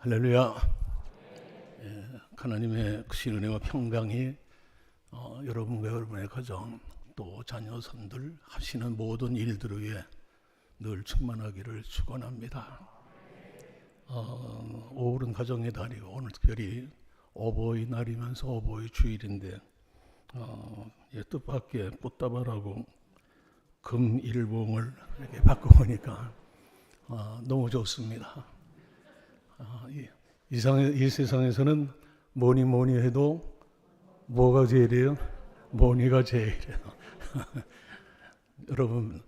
할렐루야. 하나님의 크신 은혜와 평강이 여러분과 여러분의 가정 또 자녀선들 하시는 모든 일들을 위해 늘 충만하기를 축원합니다. 오늘은 가정의 달이고 오늘 특별히 어버이날이면서 어버이 주일인데 뜻밖의 꽃다발하고 금일봉을 이렇게 바꿔보니까 너무 좋습니다. 이 세상에서는 뭐니 해도 뭐가 제일이에요? 뭐니가 제일이에요. 여러분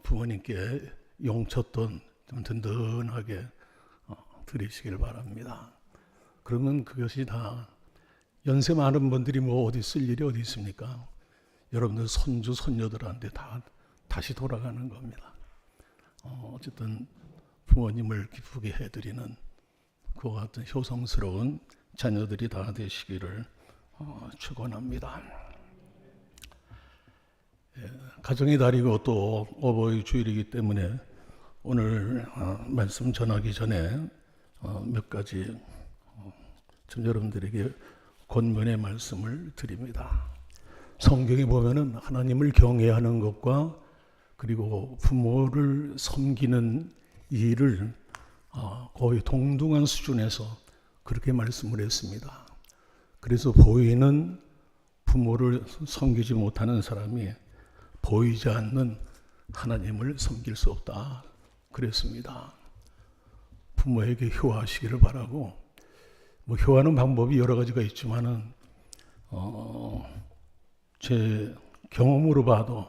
부모님께 용쳤돈 좀 든든하게 드리시길 바랍니다. 그러면 그것이 다 연세 많은 분들이 뭐 어디 쓸 일이 어디 있습니까? 여러분들 손주 손녀들한테 다 다시 돌아가는 겁니다. 어쨌든 부모님을 기쁘게 해드리는 그와 같은 효성스러운 자녀들이 다 되시기를 축원합니다. 가정의 달이고 또 어버이 주일이기 때문에 오늘 말씀 전하기 전에 몇 가지 좀 여러분들에게 권면의 말씀을 드립니다. 성경에 보면은 하나님을 경외하는 것과 그리고 부모를 섬기는 일을 거의 동등한 수준에서 그렇게 말씀을 했습니다. 그래서 보이는 부모를 섬기지 못하는 사람이 보이지 않는 하나님을 섬길 수 없다 그랬습니다. 부모에게 효하시기를 바라고, 뭐 효하는 방법이 여러 가지가 있지만은 제 경험으로 봐도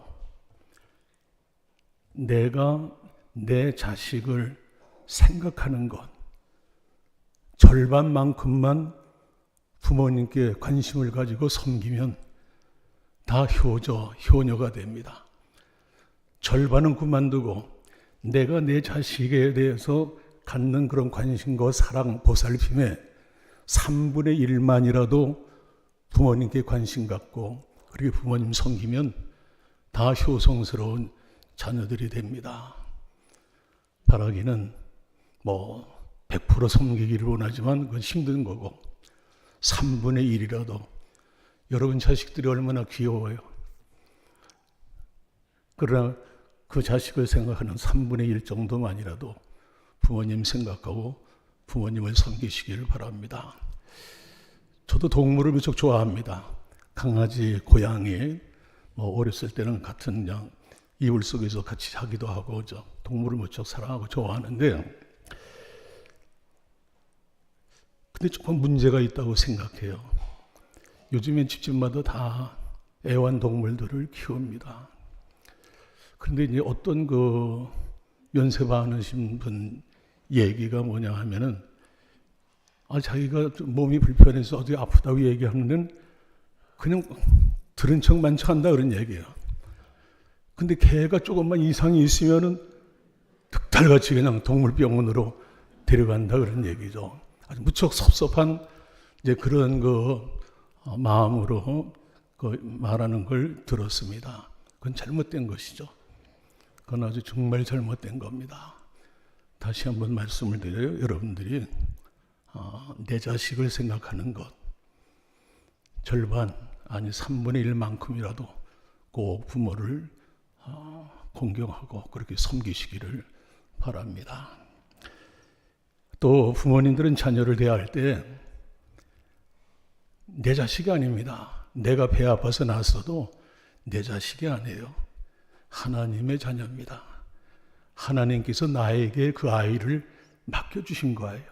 내가 내 자식을 생각하는 것 절반만큼만 부모님께 관심을 가지고 섬기면 다 효녀가 됩니다. 절반은 그만두고 내가 내 자식에 대해서 갖는 그런 관심과 사랑, 보살핌에 3분의 1만이라도 부모님께 관심 갖고 그리고 부모님 섬기면 다 효성스러운 자녀들이 됩니다. 바라기는 뭐 100% 섬기기를 원하지만 그건 힘든 거고 3분의 1이라도 여러분 자식들이 얼마나 귀여워요. 그러나 그 자식을 생각하는 3분의 1 정도만이라도 부모님 생각하고 부모님을 섬기시기를 바랍니다. 저도 동물을 무척 좋아합니다. 강아지, 고양이, 뭐 어렸을 때는 같은 그냥 이불 속에서 같이 자기도 하고 동물을 무척 사랑하고 좋아하는데, 근데 조금 문제가 있다고 생각해요. 요즘엔 집집마다 다 애완동물들을 키웁니다. 그런데 이제 어떤 그 연세 많으신 분 얘기가 뭐냐 하면은 자기가 몸이 불편해서 어디 아프다고 얘기하면은 그냥 들은 척만 한다 그런 얘기예요. 근데 개가 조금만 이상이 있으면은 득달같이 그냥 동물병원으로 데려간다 그런 얘기죠. 아주 무척 섭섭한 이제 그런 그 마음으로 그 말하는 걸 들었습니다. 그건 잘못된 것이죠. 그건 아주 정말 잘못된 겁니다. 다시 한번 말씀을 드려요. 여러분들이 내 자식을 생각하는 것 절반 아니 3분의 1만큼이라도 꼭 부모를 공경하고 그렇게 섬기시기를 바랍니다. 또 부모님들은 자녀를 대할 때 내 자식이 아닙니다. 내가 배 아파서 낳았어도 내 자식이 아니에요. 하나님의 자녀입니다. 하나님께서 나에게 그 아이를 맡겨주신 거예요.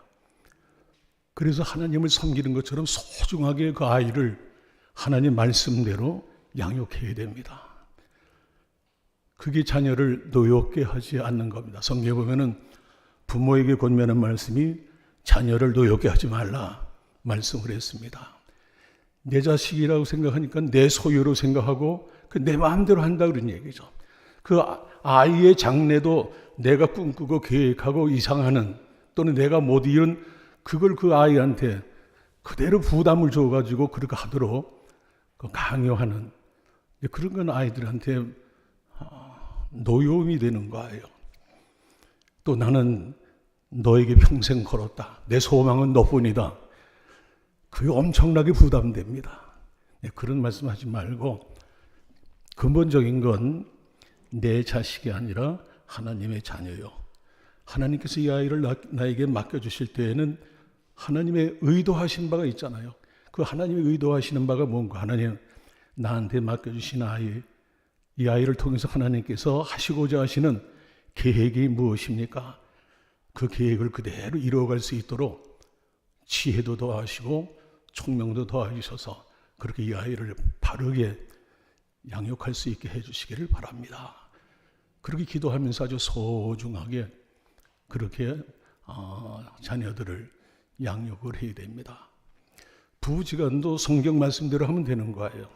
그래서 하나님을 섬기는 것처럼 소중하게 그 아이를 하나님 말씀대로 양육해야 됩니다. 그게 자녀를 노엽게 하지 않는 겁니다. 성경에 보면은 부모에게 권면한 말씀이 자녀를 노엽게 하지 말라 말씀을 했습니다. 내 자식이라고 생각하니까 내 소유로 생각하고 내 마음대로 한다 그런 얘기죠. 그 아이의 장래도 내가 꿈꾸고 계획하고 이상하는 또는 내가 못 이룬 그걸 그 아이한테 그대로 부담을 줘가지고 그렇게 하도록 강요하는 그런 건 아이들한테 노여움이 되는 거예요. 또 나는 너에게 평생 걸었다. 내 소망은 너뿐이다. 그게 엄청나게 부담됩니다. 그런 말씀하지 말고 근본적인 건 내 자식이 아니라 하나님의 자녀요. 하나님께서 이 아이를 나에게 맡겨주실 때에는 하나님의 의도하신 바가 있잖아요. 그 하나님의 의도하시는 바가 뭔가? 하나님 나한테 맡겨주신 아이, 이 아이를 통해서 하나님께서 하시고자 하시는 계획이 무엇입니까? 그 계획을 그대로 이루어갈 수 있도록 지혜도 더하시고 총명도 더하셔서 그렇게 이 아이를 바르게 양육할 수 있게 해주시기를 바랍니다. 그렇게 기도하면서 아주 소중하게 그렇게 자녀들을 양육을 해야 됩니다. 부부지간도 성경 말씀대로 하면 되는 거예요.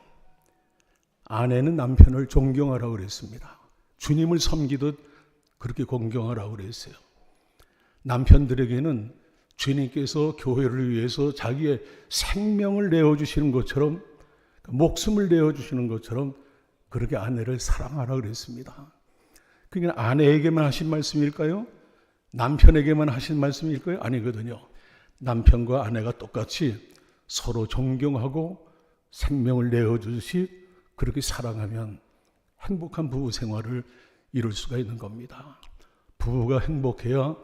아내는 남편을 존경하라고 그랬습니다. 주님을 섬기듯 그렇게 공경하라고 그랬어요. 남편들에게는 주님께서 교회를 위해서 자기의 생명을 내어주시는 것처럼, 목숨을 내어주시는 것처럼 그렇게 아내를 사랑하라고 그랬습니다. 그게 아내에게만 하신 말씀일까요? 남편에게만 하신 말씀일까요? 아니거든요. 남편과 아내가 똑같이 서로 존경하고 생명을 내어주듯이 그렇게 사랑하면 행복한 부부 생활을 이룰 수가 있는 겁니다. 부부가 행복해야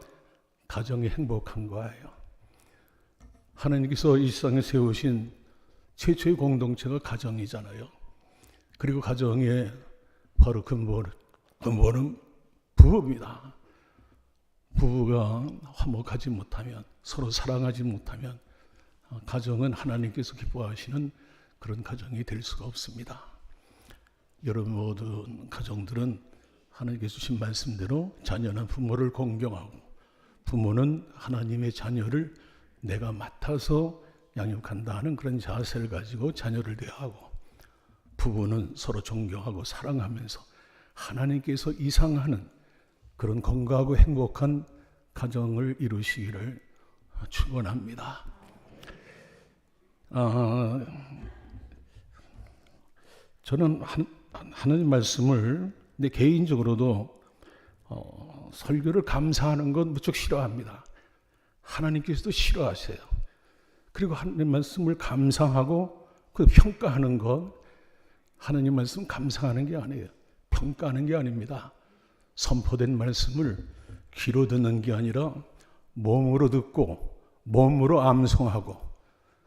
가정이 행복한 거예요. 하나님께서 이 세상에 세우신 최초의 공동체가 가정이잖아요. 그리고 가정의 바로 근본은 부부입니다. 부부가 화목하지 못하면, 서로 사랑하지 못하면 가정은 하나님께서 기뻐하시는 그런 가정이 될 수가 없습니다. 여러분 모든 가정들은 하나님께서 주신 말씀대로 자녀는 부모를 공경하고, 부모는 하나님의 자녀를 내가 맡아서 양육한다 하는 그런 자세를 가지고 자녀를 대하고, 부부는 서로 존경하고 사랑하면서 하나님께서 이상하는 그런 건강하고 행복한 가정을 이루시기를 축원합니다. 저는 하나님 말씀을 내 개인적으로도 설교를 감사하는 건 무척 싫어합니다. 하나님께서도 싫어하세요. 그리고 하나님 말씀을 감상하고 그 평가하는 것, 하나님 말씀 감상하는 게 아니에요. 평가하는 게 아닙니다. 선포된 말씀을 귀로 듣는 게 아니라 몸으로 듣고 몸으로 암송하고,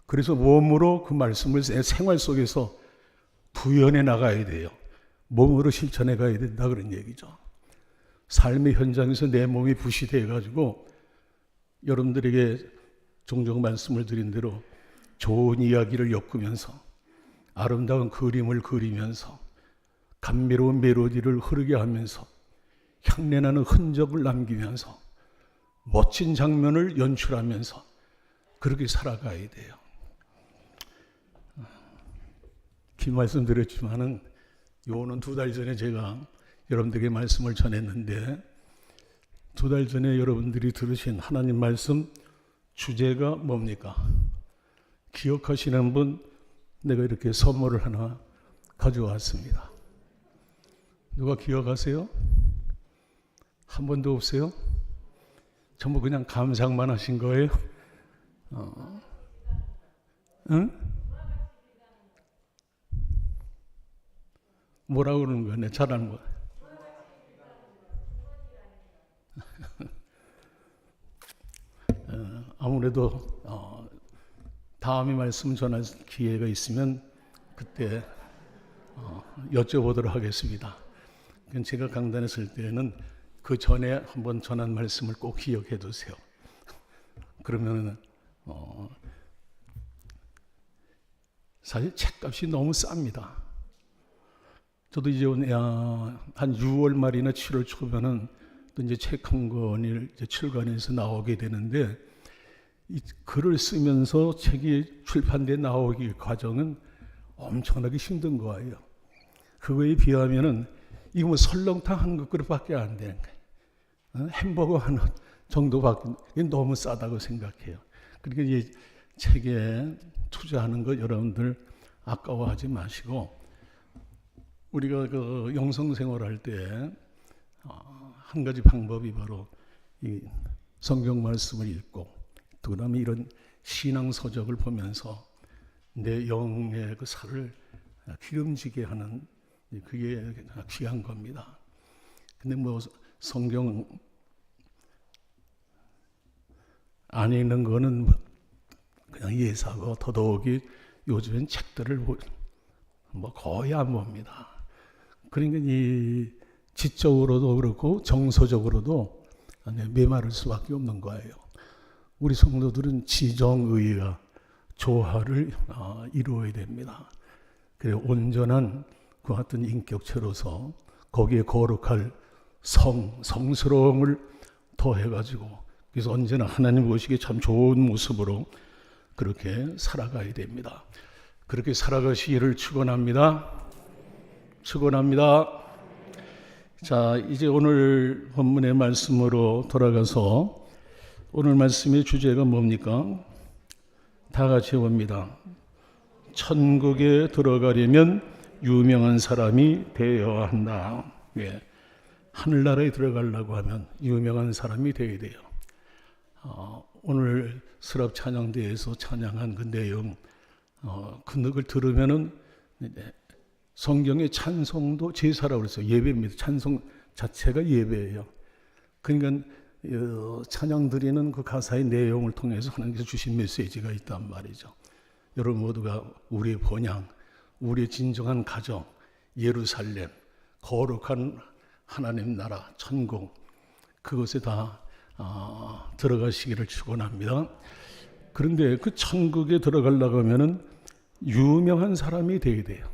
그래서 몸으로 그 말씀을 내 생활 속에서 구현해 나가야 돼요. 몸으로 실천해 가야 된다 그런 얘기죠. 삶의 현장에서 내 몸이 부시되어 가지고 여러분들에게 종종 말씀을 드린 대로 좋은 이야기를 엮으면서 아름다운 그림을 그리면서 감미로운 멜로디를 흐르게 하면서 향내나는 흔적을 남기면서 멋진 장면을 연출하면서 그렇게 살아가야 돼요. 긴 말씀 드렸지만은 요거는 2달 전에 제가 여러분들에게 말씀을 전했는데, 2달 전에 여러분들이 들으신 하나님 말씀 주제가 뭡니까? 기억하시는 분, 내가 이렇게 선물을 하나 가져왔습니다. 누가 기억하세요? 한 번도 없어요? 전부 그냥 감상만 하신 거예요? 응? 뭐라고 그러는 거야? 내 잘하는 거야. 아무래도 다음에 말씀 전할 기회가 있으면 그때 여쭤보도록 하겠습니다. 제가 강단했을 때는 그 전에 한번 전한 말씀을 꼭 기억해 두세요. 그러면 사실 책값이 너무 쌉니다. 저도 이제 한 6월 말이나 7월 초면은 또 이제 책 한 권을 이제 출간해서 나오게 되는데, 이 글을 쓰면서 책이 출판돼 나오기 과정은 엄청나게 힘든 거예요. 그거에 비하면은 이거 뭐 설렁탕 한 그릇밖에 안 되는 거예요. 햄버거 하나 정도밖에, 너무 싸다고 생각해요. 그러니까 이 책에 투자하는 거 여러분들 아까워하지 마시고, 우리가 그 영성 생활할 때 한 가지 방법이 바로 이 성경 말씀을 읽고 또 그다음에 이런 신앙 서적을 보면서 내 영의 그 살을 기름지게 하는 그게 귀한 겁니다. 근데 뭐 성경 안에 있는 거는 그냥 예사고 더더욱이 요즘엔 책들을 뭐 거의 안 봅니다. 그러니까 이 지적으로도 그렇고 정서적으로도 메마를 수밖에 없는 거예요. 우리 성도들은 지정의가 조화를 이루어야 됩니다. 그래서 온전한 그 같은 인격체로서 거기에 거룩할 성스러움을 더해가지고 그래서 언제나 하나님 보시기에 참 좋은 모습으로 그렇게 살아가야 됩니다. 그렇게 살아가시기를 축원합니다. 축원합니다. 자, 이제 오늘 본문의 말씀으로 돌아가서 오늘 말씀의 주제가 뭡니까? 다 같이 봅니다. 천국에 들어가려면 유명한 사람이 되어야 한다. 예. 하늘나라에 들어가려고 하면 유명한 사람이 되어야 돼요. 오늘 스랍 찬양대에서 찬양한 그 내용, 그걸 들으면은 성경의 찬송도 제사라고 그랬어요. 예배입니다. 찬송 자체가 예배예요. 그러니까 찬양 드리는 그 가사의 내용을 통해서 하나님께서 주신 메시지가 있단 말이죠. 여러분 모두가 우리의 본향, 우리의 진정한 가정, 예루살렘, 거룩한 하나님 나라, 천국, 그것에 다 들어가시기를 축원합니다. 그런데 그 천국에 들어가려고 하면은 유명한 사람이 되어야 돼요.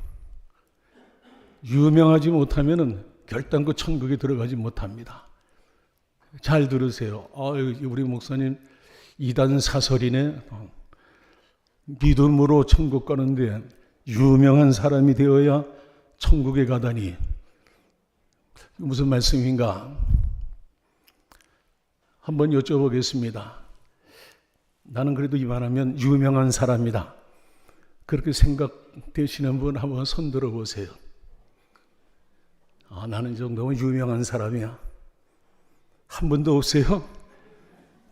유명하지 못하면은 결단코 천국에 들어가지 못합니다. 잘 들으세요. 우리 목사님 이단 사설이네. 믿음으로 천국 가는데 유명한 사람이 되어야 천국에 가다니 무슨 말씀인가? 한번 여쭤보겠습니다. 나는 그래도 이만하면 유명한 사람이다. 그렇게 생각되시는 분 한번 손 들어보세요. 나는 이 정도면 유명한 사람이야. 한 분도 없어요?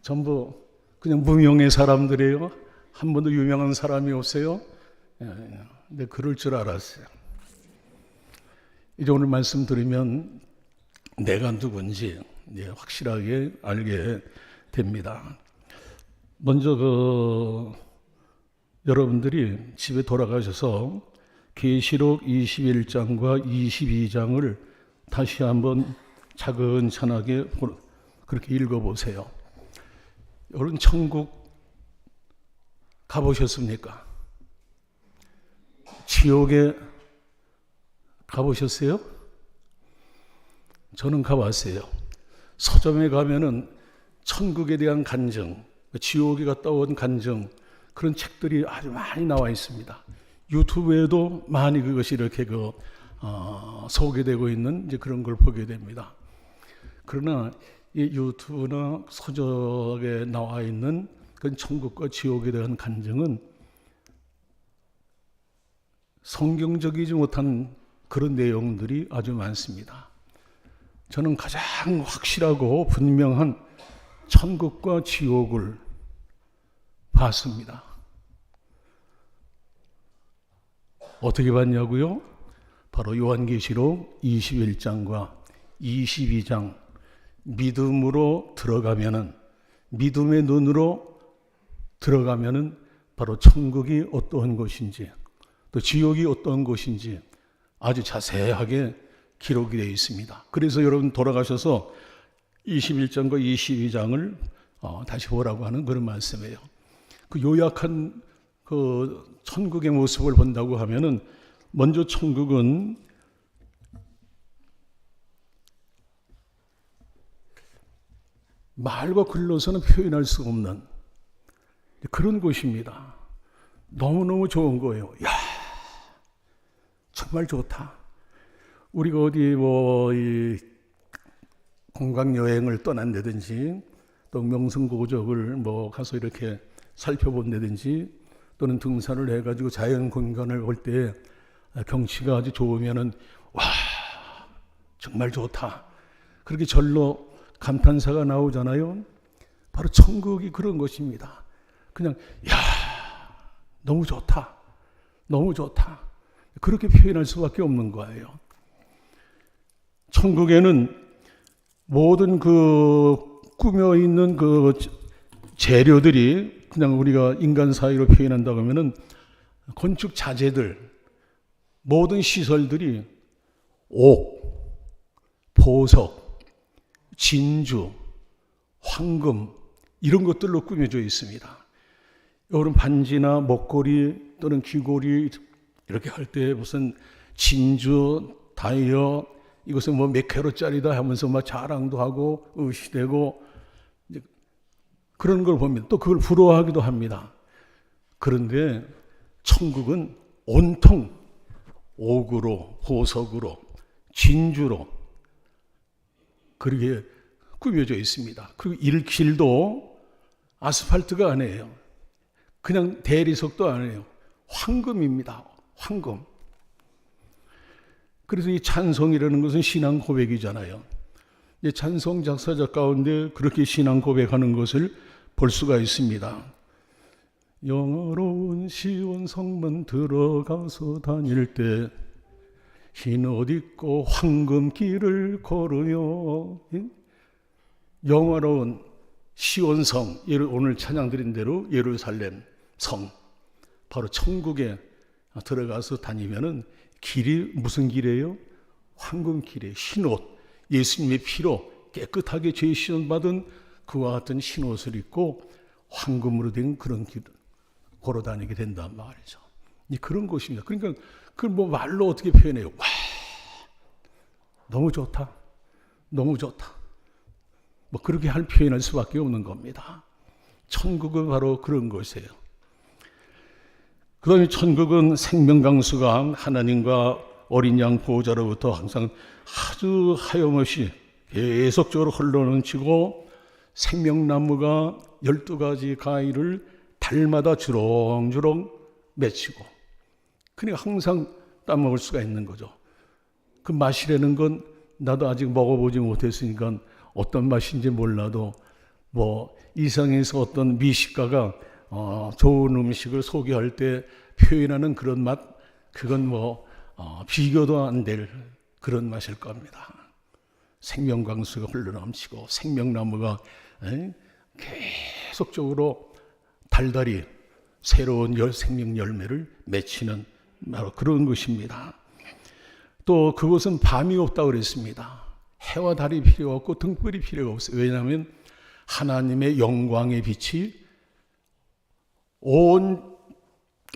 전부 그냥 무명의 사람들이에요? 한 번도 유명한 사람이 없어요? 근데 그럴 줄 알았어요. 이제 오늘 말씀 들으면 내가 누군지 확실하게 알게 됩니다. 먼저 여러분들이 집에 돌아가셔서 계시록 21장과 22장을 다시 한번 차근차근하게 그렇게 읽어보세요. 여러분 천국 가보셨습니까? 지옥에 가보셨어요? 저는 가봤어요. 서점에 가면은 천국에 대한 간증, 지옥에 갔다 온 간증, 그런 책들이 아주 많이 나와 있습니다. 유튜브에도 많이 그것이 이렇게 소개되고 있는 이제 그런 걸 보게 됩니다. 그러나 이 유튜브나 서적에 나와 있는 그 천국과 지옥에 대한 간증은 성경적이지 못한 그런 내용들이 아주 많습니다. 저는 가장 확실하고 분명한 천국과 지옥을 봤습니다. 어떻게 봤냐고요? 바로 요한계시록 21장과 22장 믿음으로 들어가면은 믿음의 눈으로 들어가면은 바로 천국이 어떠한 곳인지 또 지옥이 어떠한 곳인지 아주 자세하게 기록이 되어 있습니다. 그래서 여러분 돌아가셔서 21장과 22장을 다시 보라고 하는 그런 말씀이에요. 그 요약한 그 천국의 모습을 본다고 하면은 먼저 천국은 말과 글로서는 표현할 수 없는 그런 곳입니다. 너무너무 좋은 거예요. 야, 정말 좋다. 우리가 어디 이 관광 여행을 떠난다든지 또 명승고적을 가서 이렇게 살펴본다든지 또는 등산을 해가지고 자연 공간을 볼 때 경치가 아주 좋으면은 와 정말 좋다. 그렇게 절로 감탄사가 나오잖아요. 바로 천국이 그런 것입니다. 그냥 야, 너무 좋다. 너무 좋다. 그렇게 표현할 수밖에 없는 거예요. 천국에는 모든 그 꾸며 있는 그 재료들이 그냥 우리가 인간 사이로 표현한다고 하면은 건축 자재들, 모든 시설들이 옥, 보석, 진주, 황금 이런 것들로 꾸며져 있습니다. 여러분 반지나 목걸이 또는 귀걸이 이렇게 할 때 무슨 진주, 다이어 이것은 뭐 몇 캐럿짜리다 하면서 막 자랑도 하고 의시되고 그런 걸 보면 또 그걸 부러워하기도 합니다. 그런데 천국은 온통 옥으로, 보석으로, 진주로 그렇게 꾸며져 있습니다. 그리고 길도 아스팔트가 아니에요. 그냥 대리석도 아니에요. 황금입니다. 황금. 그래서 이 찬송이라는 것은 신앙 고백이잖아요. 찬송 작사자 가운데 그렇게 신앙 고백하는 것을 볼 수가 있습니다. 영화로운 시온 성문 들어가서 다닐 때 흰 옷 입고 황금 길을 걸으며 영화로운 시온성, 오늘 찬양 드린 대로 예루살렘 성, 바로 천국에 들어가서 다니면은 길이 무슨 길이에요? 황금 길이에요. 흰옷, 예수님의 피로 깨끗하게 죄 씻음받은 그와 같은 흰옷을 입고 황금으로 된 그런 길을 걸어 다니게 된단 말이죠. 그런 것입니다. 그러니까 그걸 뭐 말로 어떻게 표현해요? 와, 너무 좋다. 너무 좋다. 뭐 그렇게 표현할 수밖에 없는 겁니다. 천국은 바로 그런 것이에요. 그 다음에 천국은 생명강수가 하나님과 어린 양 보호자로부터 항상 아주 하염없이 계속적으로 흘러넘치고 생명나무가 12가지 가위를 달마다 주렁주렁 맺히고 그러니까 항상 따먹을 수가 있는 거죠. 그 맛이라는 건 나도 아직 먹어보지 못했으니까 어떤 맛인지 몰라도 뭐 이상에서 어떤 미식가가 좋은 음식을 소개할 때 표현하는 그런 맛, 그건 뭐 비교도 안 될 그런 맛일 겁니다. 생명광수가 흘러넘치고 생명나무가 계속적으로 달달이 새로운 생명 열매를 맺히는 바로 그런 것입니다. 또 그것은 밤이 없다고 그랬습니다. 해와 달이 필요 없고 등불이 필요가 없어요. 왜냐하면 하나님의 영광의 빛이 온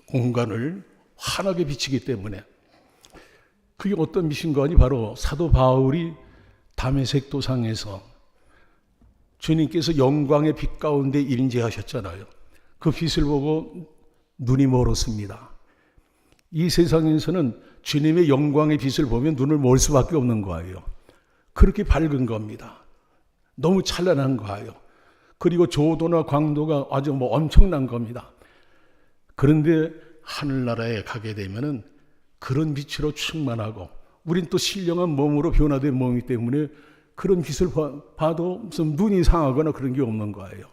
공간을 환하게 비치기 때문에 그게 어떤 빛인가 하니 바로 사도 바울이 다메섹 도상에서 주님께서 영광의 빛 가운데 임재하셨잖아요. 그 빛을 보고 눈이 멀었습니다. 이 세상에서는 주님의 영광의 빛을 보면 눈을 멀 수밖에 없는 거예요. 그렇게 밝은 겁니다. 너무 찬란한 거예요. 그리고 조도나 광도가 아주 엄청난 겁니다. 그런데 하늘나라에 가게 되면은 그런 빛으로 충만하고 우린 또 신령한 몸으로 변화된 몸이기 때문에 그런 빛을 봐도 무슨 눈이 상하거나 그런 게 없는 거예요.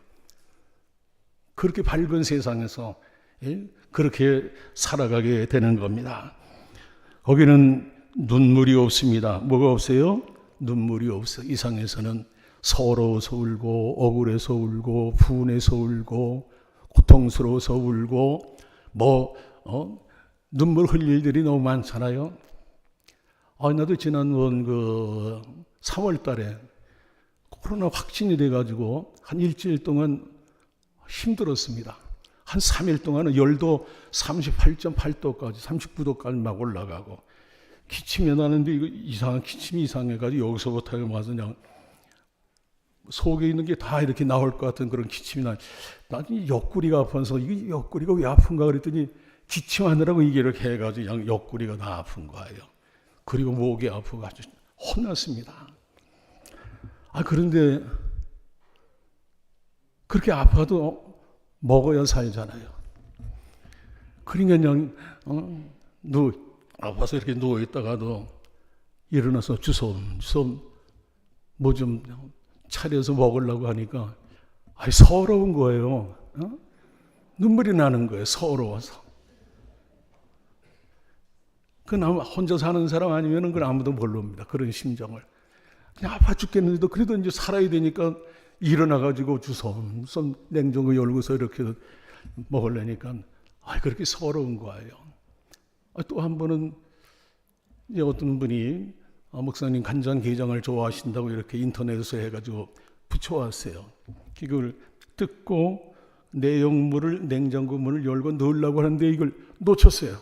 그렇게 밝은 세상에서 그렇게 살아가게 되는 겁니다. 거기는 눈물이 없습니다. 뭐가 없어요? 눈물이 없어. 이 상에서는 서러워서 울고 억울해서 울고 분해서 울고 고통스러워서 울고 눈물 흘릴 일이 너무 많잖아요. 나도 지난번 3월 달에 코로나 확진이 돼가지고 한 일주일 동안 힘들었습니다. 한 3일 동안은 열도 38.8도까지 39도까지 막 올라가고 기침이 나는데 이거 기침이 이상해가지고 여기서부터 와서 그냥 속에 있는 게 다 이렇게 나올 것 같은 그런 기침이 나중에 옆구리가 아파서 이게 옆구리가 왜 아픈가 그랬더니 기침하느라고 이게 이렇게 해가지고 그냥 옆구리가 다 아픈 거예요. 그리고 목이 아프가지고 혼났습니다. 그런데 그렇게 아파도 먹어야 살잖아요. 그러니까 그냥 아파서 이렇게 누워 있다가도 일어나서 주섬주섬 뭐 좀 차려서 먹으려고 하니까 아니, 서러운 거예요. 눈물이 나는 거예요. 서러워서. 그건 혼자 사는 사람 아니면 그건 아무도 모릅니다. 그런 심정을. 그냥 아파 죽겠는데도 그래도 이제 살아야 되니까 일어나가지고 주섬 냉장고 열고서 이렇게 먹으려니까 그렇게 서러운 거예요. 또 한 번은 이제 어떤 분이 목사님 간장게장을 좋아하신다고 이렇게 인터넷에서 해가지고 붙여왔어요. 그걸 뜯고 내용물을 냉장고 문을 열고 넣으려고 하는데 이걸 놓쳤어요.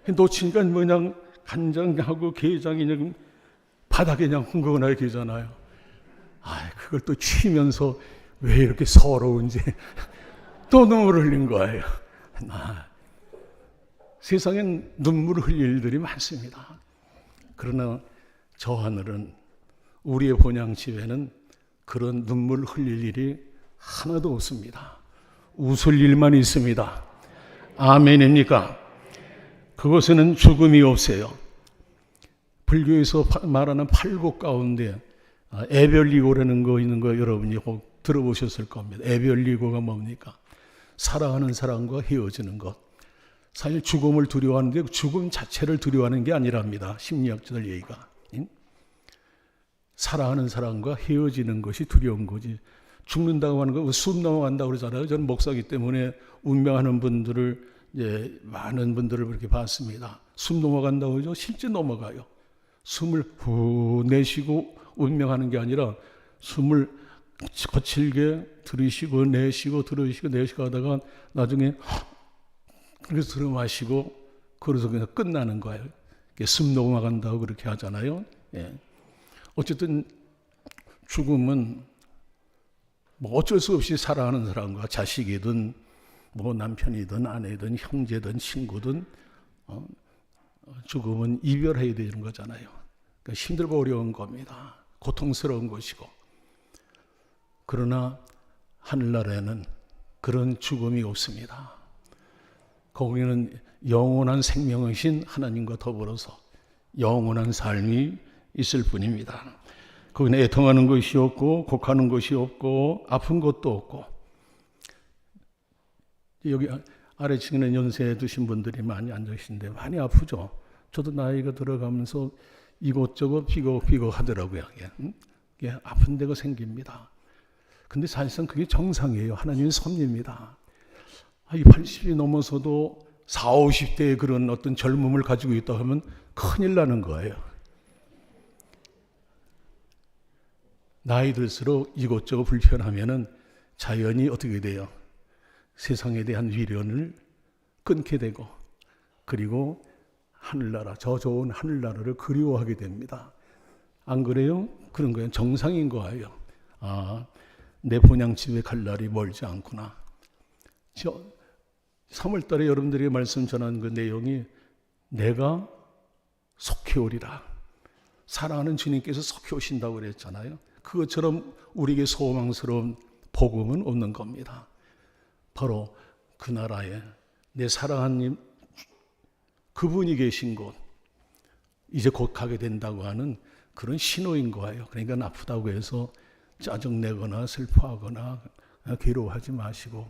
놓치니까 그냥 간장하고 게장이 그냥 바닥에 그냥 흥건하게 되잖아요. 그걸 또 치면서 왜 이렇게 서러운지 또 눈물을 흘린 거예요. 세상엔 눈물을 흘릴 일들이 많습니다. 그러나 저 하늘은, 우리의 본향집에는 그런 눈물 흘릴 일이 하나도 없습니다. 웃을 일만 있습니다. 아멘입니까? 그곳에는 죽음이 없어요. 불교에서 말하는 8곡 가운데 애별리고라는 거 있는 거 여러분이 꼭 들어보셨을 겁니다. 애별리고가 뭡니까? 사랑하는 사람과 헤어지는 것. 사실 죽음을 두려워하는데 죽음 자체를 두려워하는 게 아니랍니다. 심리학자들 얘기가. 사랑하는 사람과 헤어지는 것이 두려운 거지. 죽는다고 하는 거, 숨 넘어간다고 그러잖아요. 저는 목사기 때문에 운명하는 분들을, 많은 분들을 그렇게 봤습니다. 숨 넘어간다고 하죠. 실제 넘어가요. 숨을 후 내쉬고 운명하는 게 아니라 숨을 거칠게 들이쉬고 내쉬고 들이쉬고 내쉬고 하다가 나중에 그래서 들어 마시고 그래서 그냥 끝나는 거예요. 숨 넘어간다고 그렇게 하잖아요. 어쨌든 죽음은 어쩔 수 없이 사랑하는 사람과 자식이든 남편이든 아내든 형제든 친구든 죽음은 이별해야 되는 거잖아요. 그러니까 힘들고 어려운 겁니다. 고통스러운 것이고. 그러나 하늘나라에는 그런 죽음이 없습니다. 거기는 영원한 생명이신 하나님과 더불어서 영원한 삶이 있을 뿐입니다. 거기는 애통하는 것이 없고 곡하는 것이 없고 아픈 것도 없고. 여기 아래층에는 연세 드신 분들이 많이 앉아 계신데 많이 아프죠. 저도 나이가 들어가면서 이곳저곳 비곡비곡 하더라고요. 아픈 데가 생깁니다. 근데 사실상 그게 정상이에요. 하나님의 섭리입니다. 이 80이 넘어서도 40, 50대의 그런 어떤 젊음을 가지고 있다 하면 큰일 나는 거예요. 나이 들수록 이곳저곳 불편하면은 자연이 어떻게 돼요? 세상에 대한 미련을 끊게 되고, 그리고 하늘나라, 저 좋은 하늘나라를 그리워하게 됩니다. 안 그래요? 그런 거예요. 정상인 거예요. 내 본향집에 갈 날이 멀지 않구나. 3월 달에 여러분들에게 말씀 전한 그 내용이 내가 속히 오리라. 사랑하는 주님께서 속히 오신다고 그랬잖아요. 그것처럼 우리에게 소망스러운 복음은 없는 겁니다. 바로 그 나라에 내 사랑하는 그분이 계신 곳, 이제 곧 가게 된다고 하는 그런 신호인 거예요. 그러니까 아프다고 해서 짜증내거나 슬퍼하거나 괴로워하지 마시고,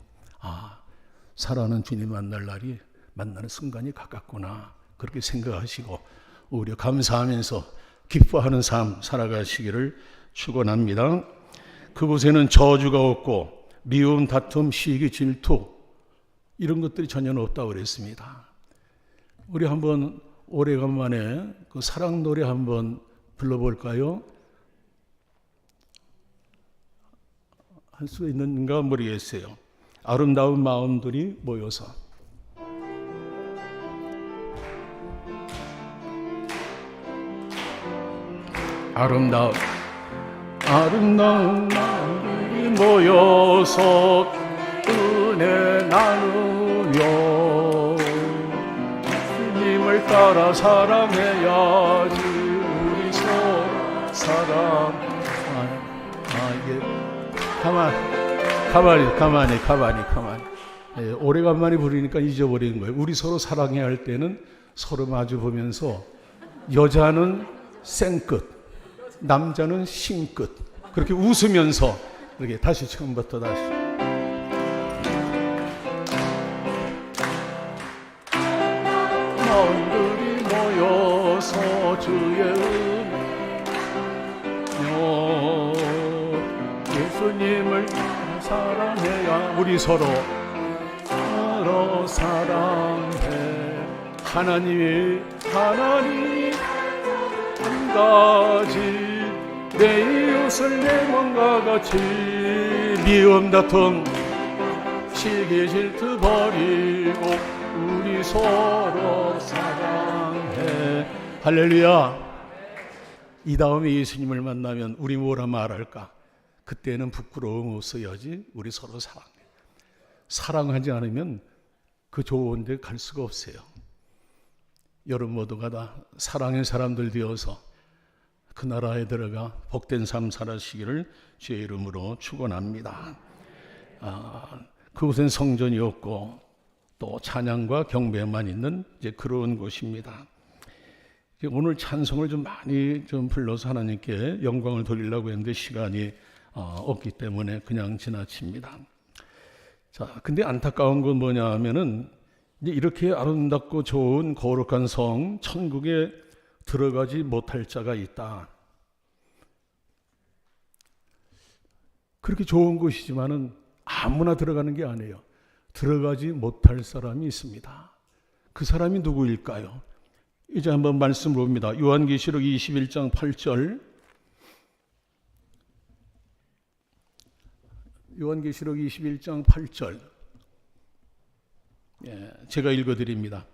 사랑하는 주님 만나는 순간이 가깝구나, 그렇게 생각하시고 오히려 감사하면서 기뻐하는 삶 살아가시기를 축원합니다. 그곳에는 저주가 없고 미움, 다툼, 시기, 질투 이런 것들이 전혀 없다고 그랬습니다. 우리 한번 오래간만에 그 사랑 노래 한번 불러볼까요? 할 수 있는가 모르겠어요. 아름다운 마음들이 모여서. 아름다운 마음들이 모여서 은혜 나누며 주님을 따라 사랑해야지. 우리 서로 사랑. 이게 가만히. 오래간만에 부르니까 잊어버리는 거예요. 우리 서로 사랑해야 할 때는 서로 마주 보면서 여자는 생끝, 남자는 신끝, 그렇게 웃으면서 이렇게 다시 처음부터 다시. 마음들이 모여서 주의 은혜요 예수님을 사랑해야 우리 서로 사랑해. 하나님 한 가지 내 이웃을 내 몸과 같이 미움 다툼 시기 질투 버리고 우리 서로 사랑해. 할렐루야. 이 다음에 예수님을 만나면 우리 뭐라 말할까? 그때는 부끄러움 없어야지. 우리 서로 사랑해. 사랑하지 않으면 그 좋은 데 갈 수가 없어요. 여러분 모두가 다 사랑의 사람들 되어서 그 나라에 들어가 복된 삶 살아시기를 주의 이름으로 축원합니다. 그곳엔 성전이 없고 또 찬양과 경배만 있는 이제 그런 곳입니다. 오늘 찬송을 좀 많이 좀 불러서 하나님께 영광을 돌리려고 했는데 시간이 없기 때문에 그냥 지나칩니다. 자, 근데 안타까운 건 뭐냐 하면은 이렇게 아름답고 좋은 거룩한 성 천국에 들어가지 못할 자가 있다. 그렇게 좋은 곳이지만은 아무나 들어가는 게 아니에요. 들어가지 못할 사람이 있습니다. 그 사람이 누구일까요? 이제 한번 말씀을 봅니다. 요한계시록 21장 8절. 요한계시록 21장 8절. 제가 읽어드립니다.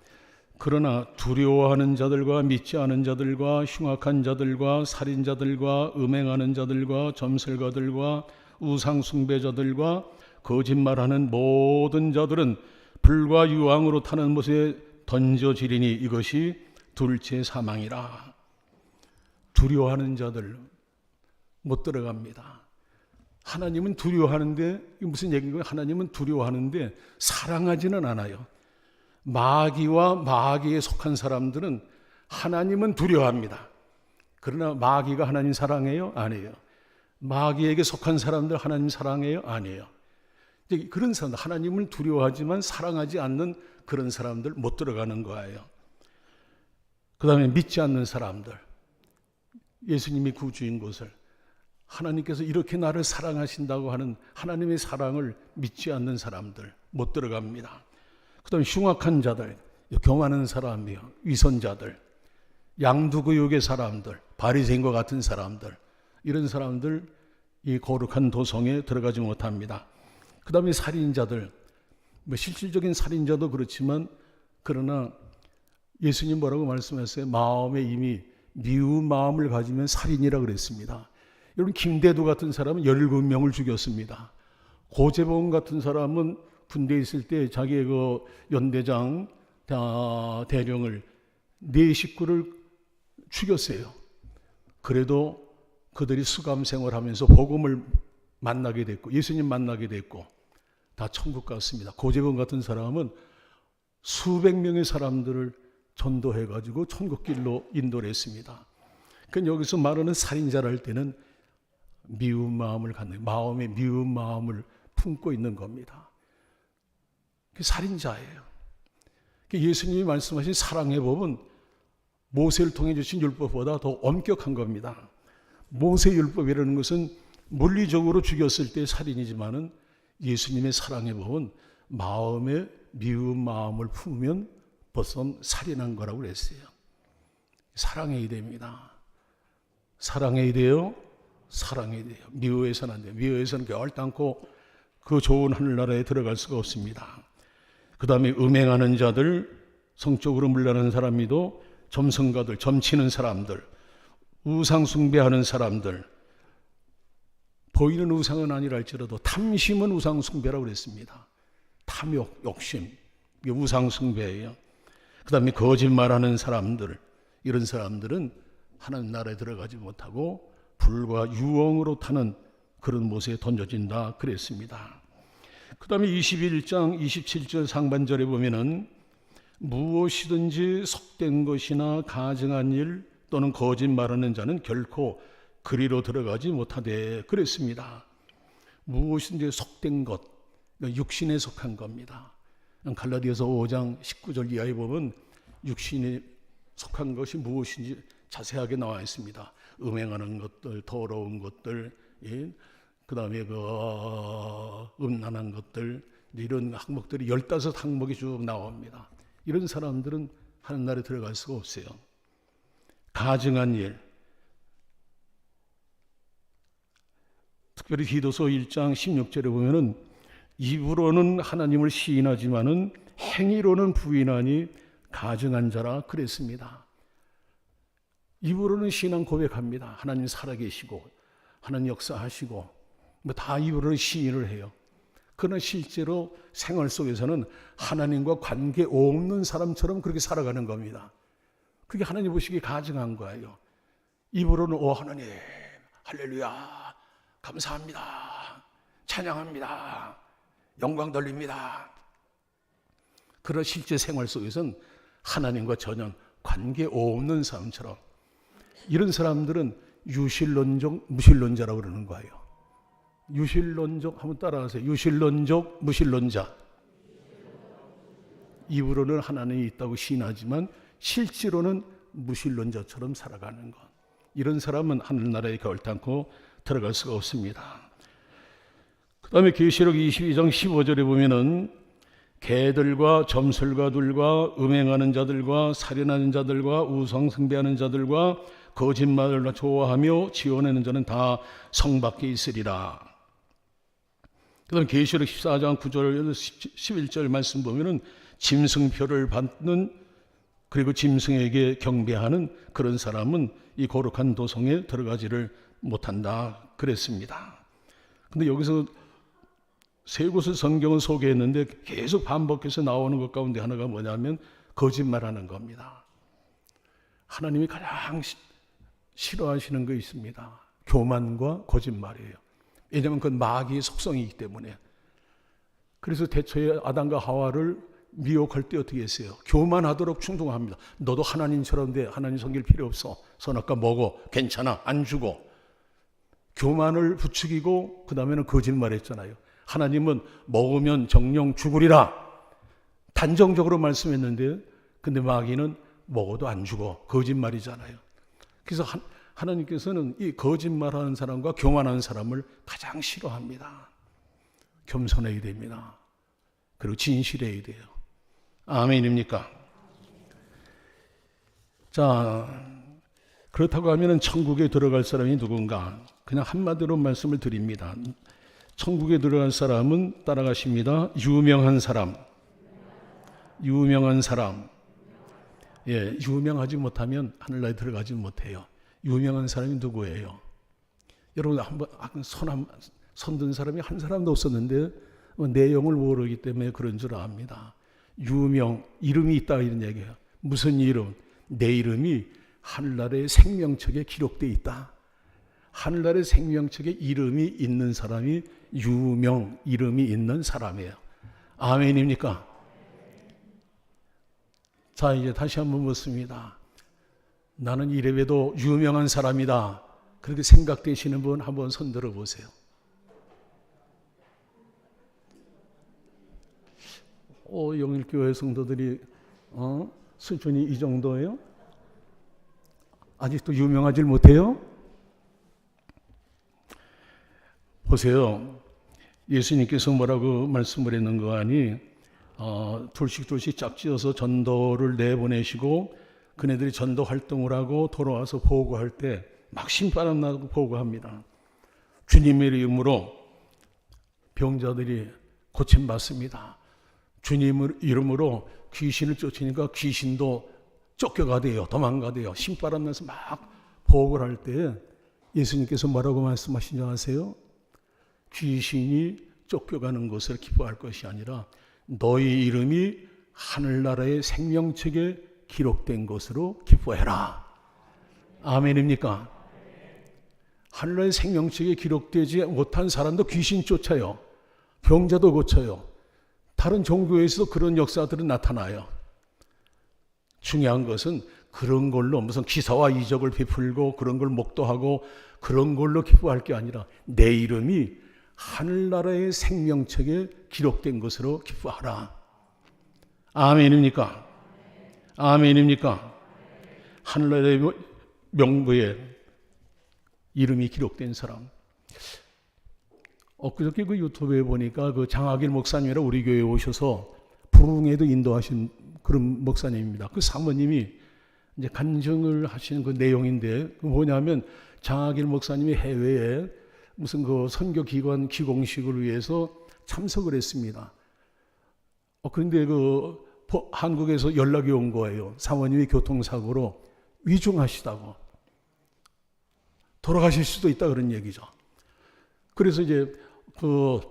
그러나 두려워하는 자들과 믿지 않은 자들과 흉악한 자들과 살인자들과 음행하는 자들과 점술가들과 우상숭배자들과 거짓말하는 모든 자들은 불과 유황으로 타는 못에 던져지리니 이것이 둘째 사망이라. 두려워하는 자들 못 들어갑니다. 하나님은 두려워하는데, 이게 무슨 얘기인가요? 하나님은 두려워하는데 사랑하지는 않아요. 마귀와 마귀에 속한 사람들은 하나님은 두려워합니다. 그러나 마귀가 하나님 사랑해요? 아니에요. 마귀에게 속한 사람들 하나님 사랑해요? 아니에요. 그런 사람들, 하나님을 두려워하지만 사랑하지 않는 그런 사람들 못 들어가는 거예요. 그 다음에 믿지 않는 사람들, 예수님이 구주인 곳을, 하나님께서 이렇게 나를 사랑하신다고 하는 하나님의 사랑을 믿지 않는 사람들 못 들어갑니다. 그 다음에 흉악한 자들, 교만한 사람이요, 위선자들, 양두구육의 사람들, 바리새인과 같은 사람들, 이런 사람들 이 거룩한 도성에 들어가지 못합니다. 그 다음에 살인자들, 실질적인 살인자도 그렇지만 그러나 예수님 뭐라고 말씀하셨어요? 마음에 이미 미운 마음을 가지면 살인이라고 그랬습니다. 여러분, 김대두 같은 사람은 17명을 죽였습니다. 고재봉 같은 사람은 군대에 있을 때 자기의 그 연대장 대령을 네 식구를 죽였어요. 그래도 그들이 수감 생활하면서 복음을 만나게 됐고 예수님 만나게 됐고 다 천국 갔습니다. 고재봉 같은 사람은 수백 명의 사람들을 전도해가지고 천국길로 인도를 했습니다. 그러니까 여기서 말하는 살인자를 할 때는 미운 마음을 갖는, 마음에 미운 마음을 품고 있는 겁니다. 그게 살인자예요. 예수님이 말씀하신 사랑의 법은 모세를 통해 주신 율법보다 더 엄격한 겁니다. 모세 율법이라는 것은 물리적으로 죽였을 때 살인이지만은 예수님의 사랑의 법은 마음에 미운 마음을 품으면 벌써 살인한 거라고 그랬어요. 사랑해야 됩니다. 사랑해야 돼요. 사랑해야 돼요. 미워해서는 안 돼요. 미워해서는 결단코 그 좋은 하늘나라에 들어갈 수가 없습니다. 그 다음에 음행하는 자들, 성적으로 물러나는 사람이도 점성가들, 점치는 사람들, 우상 숭배하는 사람들, 보이는 우상은 아니라 할지라도 탐심은 우상 숭배라고 그랬습니다. 탐욕, 욕심, 이게 우상 숭배예요. 그 다음에 거짓말하는 사람들, 이런 사람들은 하나님 나라에 들어가지 못하고 불과 유황으로 타는 그런 못에 던져진다 그랬습니다. 그 다음에 21장 27절 상반절에 보면은 무엇이든지 속된 것이나 가증한 일 또는 거짓말하는 자는 결코 그리로 들어가지 못하되 그랬습니다. 무엇인지 속된 것, 육신에 속한 겁니다. 갈라디아서 5장 19절 이하에 보면 육신에 속한 것이 무엇인지 자세하게 나와 있습니다. 음행하는 것들, 더러운 것들, 그 다음에 음란한 것들, 이런 항목들이 15항목이 쭉 나옵니다. 이런 사람들은 하는 날에 들어갈 수가 없어요. 가증한 일, 특별히 디도서 1장 16절에 보면은 입으로는 하나님을 시인하지만은 행위로는 부인하니 가증한 자라 그랬습니다. 입으로는 신앙 고백합니다. 하나님 살아계시고 하나님 역사하시고 다 입으로 시인을 해요. 그러나 실제로 생활 속에서는 하나님과 관계 없는 사람처럼 그렇게 살아가는 겁니다. 그게 하나님 보시기에 가증한 거예요. 입으로는 하나님 할렐루야 감사합니다 찬양합니다 영광 돌립니다. 그러나 실제 생활 속에서는 하나님과 전혀 관계 없는 사람처럼, 이런 사람들은 유실론적 무실론자라고 그러는 거예요. 유실론적 한번 따라하세요. 유실론적 무실론자. 입으로는 하나님이 있다고 시인하지만 실제로는 무실론자처럼 살아가는 것. 이런 사람은 하늘나라에 결단코 들어갈 수가 없습니다. 그 다음에 계시록 22장 15절에 보면은 개들과 점술가들과 음행하는 자들과 살인하는 자들과 우상 숭배하는 자들과 거짓말을 좋아하며 지어내는 자는 다 성 밖에 있으리라. 그 다음에 계시록 14장 9절 11절 말씀 보면은 짐승표를 받는, 그리고 짐승에게 경배하는 그런 사람은 이 거룩한 도성에 들어가지를 못한다 그랬습니다. 근데 여기서 세 곳을 성경은 소개했는데 계속 반복해서 나오는 것 가운데 하나가 뭐냐면 거짓말하는 겁니다. 하나님이 가장 싫어하시는 거 있습니다. 교만과 거짓말이에요. 왜냐하면 그건 마귀의 속성이기 때문에. 그래서 태초에 아담과 하와를 미혹할 때 어떻게 했어요? 교만하도록 충동합니다. 너도 하나님처럼 돼. 하나님 섬길 필요 없어. 선악과 먹어. 괜찮아. 안 죽어. 교만을 부추기고 그 다음에는 거짓말했잖아요. 하나님은 먹으면 정령 죽으리라 단정적으로 말씀했는데, 근데 마귀는 먹어도 안 죽어. 거짓말이잖아요. 그래서 하나님께서는 이 거짓말하는 사람과 교만하는 사람을 가장 싫어합니다. 겸손해야 됩니다. 그리고 진실해야 돼요. 아멘입니까? 자, 그렇다고 하면 천국에 들어갈 사람이 누군가? 그냥 한마디로 말씀을 드립니다. 천국에 들어갈 사람은 따라가십니다. 유명한 사람. 유명한 사람. 예, 유명하지 못하면 하늘나라에 들어가지 못해요. 유명한 사람이 누구예요? 여러분 한번 손든 사람이 한 사람도 없었는데 내용을 모르기 때문에 그런 줄 압니다. 유명, 이름이 있다 이런 얘기예요. 무슨 이름? 내 이름이 하늘나라의 생명책에 기록되어 있다. 하늘나라의 생명책에 이름이 있는 사람이 유명, 이름이 있는 사람이에요. 아멘입니까? 자, 이제 다시 한번 묻습니다. 나는 이래봬도 유명한 사람이다. 그렇게 생각되시는 분 한번 손 들어보세요. 영일교회 성도들이 수준이 이 정도예요? 아직도 유명하지 못해요? 보세요. 예수님께서 뭐라고 말씀을 했는 거 아니? 둘씩 짝지어서 전도를 내보내시고 그네들이 전도 활동을 하고 돌아와서 보고할 때 막 신바람 나고 보고합니다. 주님의 이름으로 병자들이 고침받습니다. 주님의 이름으로 귀신을 쫓으니까 귀신도 쫓겨가대요. 도망가대요. 신바람 나서 막 보고를 할 때 예수님께서 뭐라고 말씀하시는지 아세요? 귀신이 쫓겨가는 것을 기뻐할 것이 아니라 너희 이름이 하늘나라의 생명책에 기록된 것으로 기뻐해라. 아멘입니까? 하늘나라의 생명책에 기록되지 못한 사람도 귀신 쫓아요. 병자도 고쳐요. 다른 종교에서도 그런 역사들은 나타나요. 중요한 것은 그런 걸로 무슨 기사와 이적을 베풀고 그런 걸 목도하고 그런 걸로 기뻐할 게 아니라 내 이름이 하늘나라의 생명책에 기록된 것으로 기뻐하라. 아멘입니까? 아멘입니까? 하늘나라의 명부에 이름이 기록된 사람. 엊그저께 그 유튜브에 보니까 그 장학일 목사님이라 우리 교회에 오셔서 부흥에도 인도하신 그런 목사님입니다. 그 사모님이 이제 간증을 하시는 그 내용인데, 그 뭐냐면 장학일 목사님이 해외에 무슨 그 선교기관 기공식을 위해서 참석을 했습니다. 그런데 그 한국에서 연락이 온 거예요. 사모님이 교통사고로 위중하시다고. 돌아가실 수도 있다 그런 얘기죠. 그래서 이제 그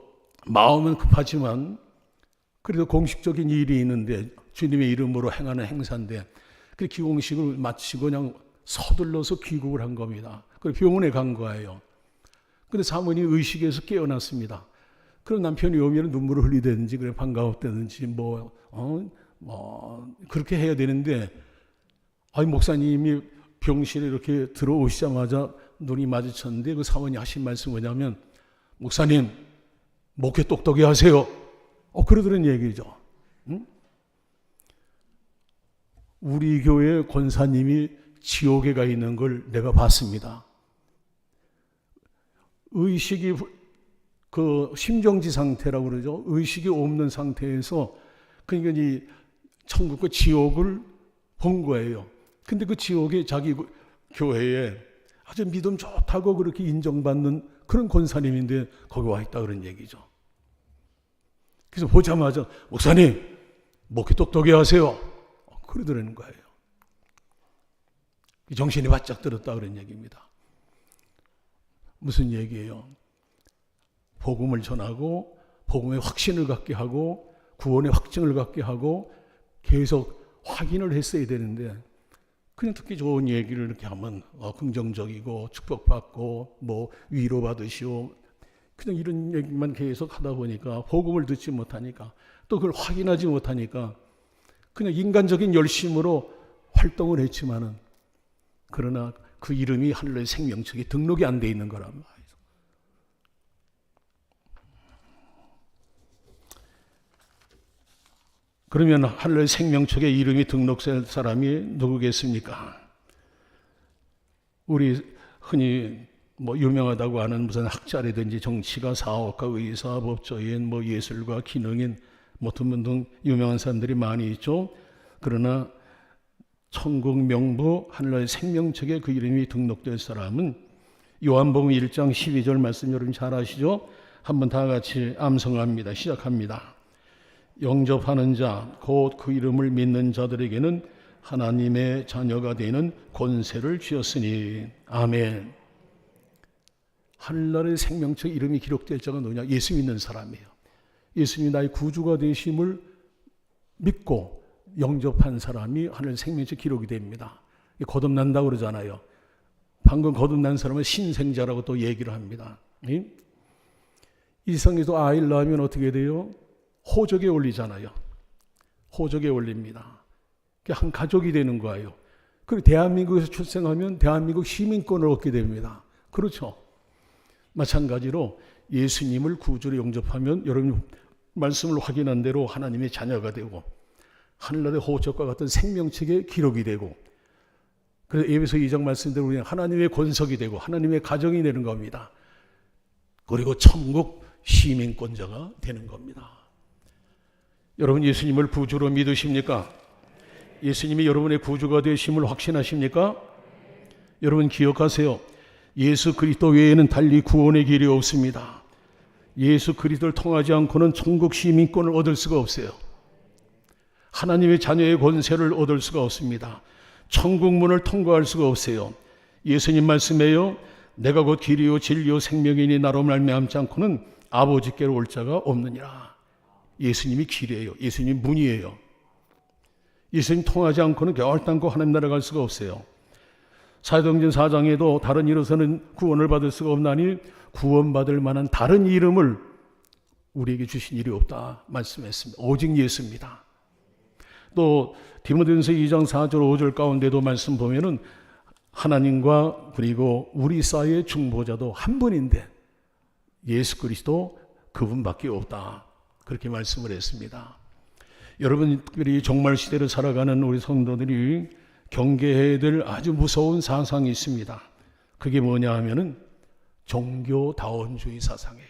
마음은 급하지만 그래도 공식적인 일이 있는데 주님의 이름으로 행하는 행사인데 그 기공식을 마치고 그냥 서둘러서 귀국을 한 겁니다. 그래서 병원에 간 거예요. 근데 사모님이 의식에서 깨어났습니다. 그럼 남편이 오면 눈물을 흘리든지 그래 반가웠다든지 그렇게 해야 되는데, 목사님이 병실에 이렇게 들어오시자마자 눈이 마주쳤는데 그 사모님 하신 말씀 뭐냐면, 목사님 목회 똑똑히 하세요. 그러더란 얘기죠. 응? 우리 교회 권사님이 지옥에 가 있는 걸 내가 봤습니다. 의식이 그 심정지 상태라고 그러죠. 의식이 없는 상태에서 그러니까 이 천국과 지옥을 본 거예요. 근데 그 지옥에 자기 교회에 아주 믿음 좋다고 그렇게 인정받는 그런 권사님인데 거기 와 있다 그런 얘기죠. 그래서 보자마자 목사님 목회 똑똑히 하세요. 그러더라는 거예요. 정신이 바짝 들었다 그런 얘기입니다. 무슨 얘기예요? 복음을 전하고 복음의 확신을 갖게 하고 구원의 확증을 갖게 하고 계속 확인을 했어야 되는데 그냥 듣기 좋은 얘기를 이렇게 하면 긍정적이고 축복받고 위로받으시오 그냥 이런 얘기만 계속 하다 보니까 복음을 듣지 못하니까 또 그걸 확인하지 못하니까 그냥 인간적인 열심으로 활동을 했지만은 그러나 그 이름이 하늘의 생명책에 등록이 안 돼 있는 거란 말이죠. 그러면 하늘의 생명책에 이름이 등록될 사람이 누구겠습니까? 우리 흔히 유명하다고 하는 무슨 학자라든지 정치가, 사업가, 의사, 법조인, 예술가, 기능인 등등 유명한 사람들이 많이 있죠. 그러나 천국 명부 하늘의 생명책에 그 이름이 등록될 사람은 요한복음 1장 12절 말씀 여러분 잘 아시죠? 한번 다 같이 암송합니다. 시작합니다. 영접하는 자, 곧 그 이름을 믿는 자들에게는 하나님의 자녀가 되는 권세를 주었으니. 아멘. 하늘나라의 생명책 이름이 기록될 자가 누구냐? 예수 믿는 사람이에요. 예수님이 나의 구주가 되심을 믿고 영접한 사람이 하늘 생명책 기록이 됩니다. 거듭난다고 그러잖아요. 방금 거듭난 사람은 신생자라고 또 얘기를 합니다. 이 세상에서 아이를 낳으면 어떻게 돼요? 호적에 올리잖아요. 호적에 올립니다. 한 가족이 되는 거예요. 그리고 대한민국에서 출생하면 대한민국 시민권을 얻게 됩니다. 그렇죠. 마찬가지로 예수님을 구주로 영접하면 여러분 말씀을 확인한 대로 하나님의 자녀가 되고 하늘나라의 호적과 같은 생명책에 기록이 되고, 그래서 에베소 2장 말씀대로 우리는 하나님의 권석이 되고 하나님의 가정이 되는 겁니다. 그리고 천국 시민권자가 되는 겁니다. 여러분 예수님을 구주로 믿으십니까? 예수님이 여러분의 구주가 되심을 확신하십니까? 여러분 기억하세요. 예수 그리스도 외에는 달리 구원의 길이 없습니다. 예수 그리스도를 통하지 않고는 천국 시민권을 얻을 수가 없어요. 하나님의 자녀의 권세를 얻을 수가 없습니다. 천국 문을 통과할 수가 없어요. 예수님 말씀에요. 내가 곧 길이요 진리요 생명이니 나로 말미암지 않고는 아버지께로 올 자가 없느니라. 예수님이 길이에요. 예수님이 문이에요. 예수님 통하지 않고는 결단코 하나님 나라 갈 수가 없어요. 사도행전 4장에도 다른 이로서는 구원을 받을 수가 없나니 구원받을 만한 다른 이름을 우리에게 주신 일이 없다 말씀했습니다. 오직 예수입니다. 또 디모데전서 2장 4절 5절 가운데도 말씀 보면은 하나님과 그리고 우리 사이의 중보자도 한 분인데 예수 그리스도 그분밖에 없다. 그렇게 말씀을 했습니다. 여러분들이 종말 시대를 살아가는 우리 성도들이 경계해야 될 아주 무서운 사상이 있습니다. 그게 뭐냐 하면은 종교다원주의 사상이에요.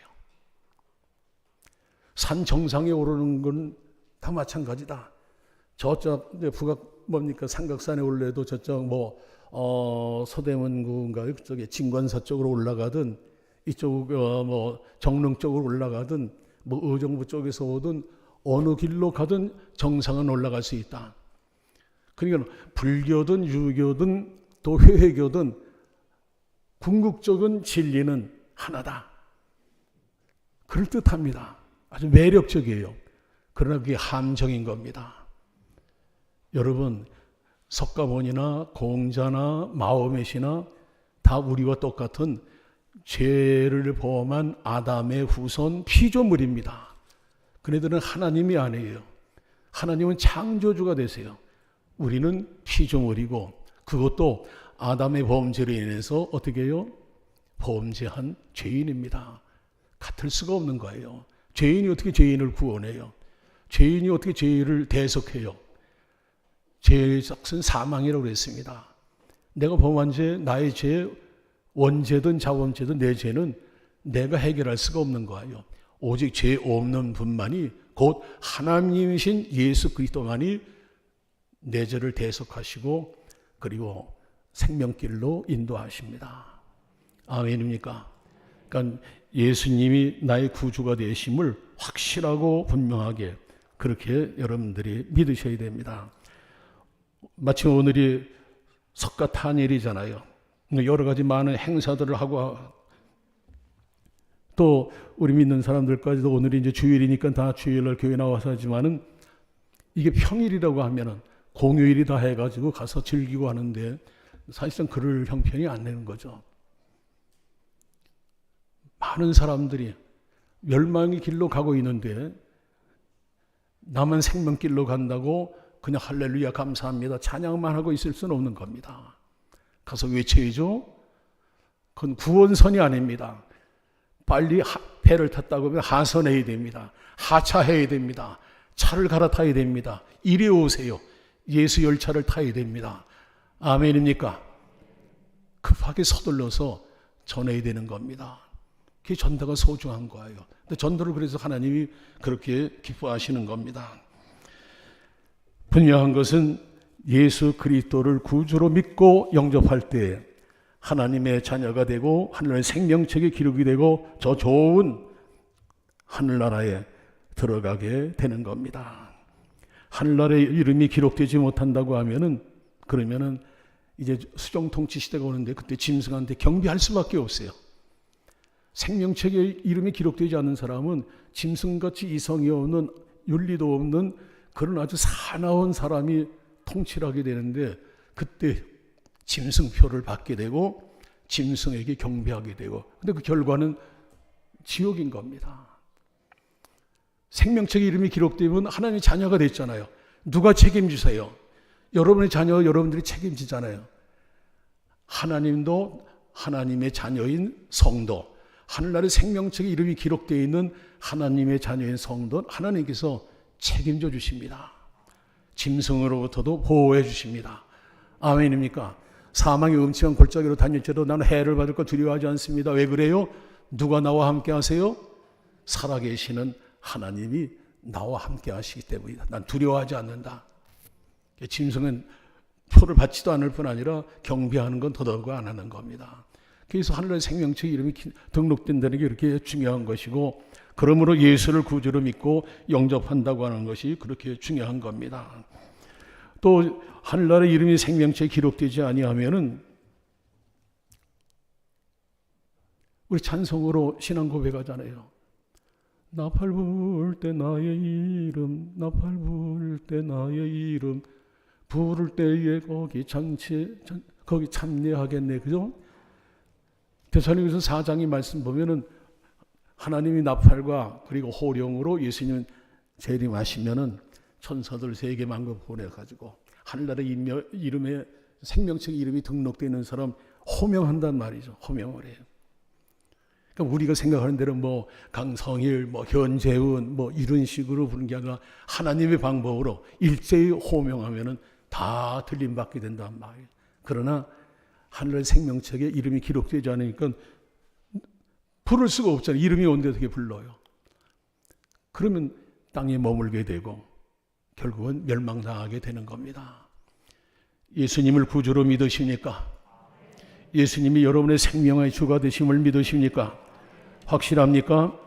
산 정상에 오르는 건 다 마찬가지다. 저쪽 북악 뭡니까 삼각산에 올래도 저쪽 서대문구인가 그쪽에 진관서 쪽으로 올라가든 이쪽 정릉 쪽으로 올라가든 의정부 쪽에서 오든 어느 길로 가든 정상은 올라갈 수 있다. 그러니까 불교든 유교든 또 회교든 궁극적인 진리는 하나다. 그럴듯합니다. 아주 매력적이에요. 그러나 그게 함정인 겁니다. 여러분, 석가모니나 공자나 마호메시나 다 우리와 똑같은 죄를 범한 아담의 후손 피조물입니다. 그네들은 하나님이 아니에요. 하나님은 창조주가 되세요. 우리는 피조물이고 그것도 아담의 범죄로 인해서 어떻게 해요? 범죄한 죄인입니다. 같을 수가 없는 거예요. 죄인이 어떻게 죄인을 구원해요? 죄인이 어떻게 죄를 대속해요? 죄의 삭은 사망이라고 그랬습니다. 내가 범한 죄, 나의 죄, 원죄든 자범죄든 내 죄는 내가 해결할 수가 없는 거예요. 오직 죄 없는 분만이 곧 하나님이신 예수 그리스도만이 내 죄를 대속하시고 그리고 생명길로 인도하십니다. 아멘입니까? 그러니까 예수님이 나의 구주가 되심을 확실하고 분명하게 그렇게 여러분들이 믿으셔야 됩니다. 마침 오늘이 석가탄일이잖아요. 여러 가지 많은 행사들을 하고 또 우리 믿는 사람들까지도 오늘이 이제 주일이니까 다 주일날 교회 나와서 하지만은 이게 평일이라고 하면은 공휴일이 다 해가지고 가서 즐기고 하는데 사실상 그럴 형편이 안 되는 거죠. 많은 사람들이 멸망의 길로 가고 있는데 남은 생명길로 간다고 그냥 할렐루야 감사합니다 찬양만 하고 있을 수는 없는 겁니다. 가서 외쳐야죠. 그건 구원선이 아닙니다. 빨리 배를 탔다고 하면 하선해야 됩니다. 하차해야 됩니다. 차를 갈아타야 됩니다. 이리 오세요. 예수 열차를 타야 됩니다. 아멘입니까? 급하게 서둘러서 전해야 되는 겁니다. 그게 전도가 소중한 거예요. 근데 전도를 그래서 하나님이 그렇게 기뻐하시는 겁니다. 분명한 것은 예수 그리스도를 구주로 믿고 영접할 때 하나님의 자녀가 되고 하늘의 생명책에 기록이 되고 저 좋은 하늘나라에 들어가게 되는 겁니다. 하늘나라의 이름이 기록되지 못한다고 하면은 그러면은 이제 수정통치 시대가 오는데 그때 짐승한테 경배할 수밖에 없어요. 생명책에 이름이 기록되지 않는 사람은 짐승같이 이성이 없는 윤리도 없는 그런 아주 사나운 사람이 통치를 하게 되는데 그때 짐승표를 받게 되고 짐승에게 경배하게 되고 근데 그 결과는 지옥인 겁니다. 생명책에 이름이 기록되면 하나님의 자녀가 됐잖아요. 누가 책임지세요? 여러분의 자녀 여러분들이 책임지잖아요. 하나님도 하나님의 자녀인 성도 하늘나라의 생명책에 이름이 기록되어 있는 하나님의 자녀인 성도 하나님께서 책임져 주십니다. 짐승으로부터도 보호해 주십니다. 아멘입니까? 사망의 음침한 골짜기로 다닐지라도 나는 해를 받을 것 두려워하지 않습니다. 왜 그래요? 누가 나와 함께 하세요? 살아계시는 하나님이 나와 함께 하시기 때문이다. 난 두려워하지 않는다. 짐승은 표를 받지도 않을 뿐 아니라 경배하는 건 더더욱 안 하는 겁니다. 그래서 하늘의 생명책 이름이 등록된다는 게 이렇게 중요한 것이고 그러므로 예수를 구주로 믿고 영접한다고 하는 것이 그렇게 중요한 겁니다. 또 하늘나라의 이름이 생명책에 기록되지 아니하면은 우리 찬송으로 신앙 고백하잖아요. 나팔 불 때 나의 이름 나팔 불 때 나의 이름 부를 때에 거기 참여하겠네. 그죠? 데살로니가서 4장의 말씀 보면은 하나님이 나팔과 그리고 호령으로 예수님 재림하시면은 천사들 세계 만국 보내가지고 하늘나라 이름에 생명책 이름이 등록되어 있는 사람 호명한단 말이죠. 호명을 해요. 그러니까 우리가 생각하는 대로 뭐 강성일, 뭐 현재훈 뭐 이런 식으로 부르는 게 아니라 하나님의 방법으로 일제히 호명하면은 다 들림받게 된단 말이에요. 그러나 하늘의 생명책에 이름이 기록되지 않으니까 부를 수가 없잖아요. 이름이 온데 어떻게 불러요? 그러면 땅에 머물게 되고 결국은 멸망당하게 되는 겁니다. 예수님을 구주로 믿으십니까? 예수님이 여러분의 생명의 주가 되심을 믿으십니까? 확실합니까?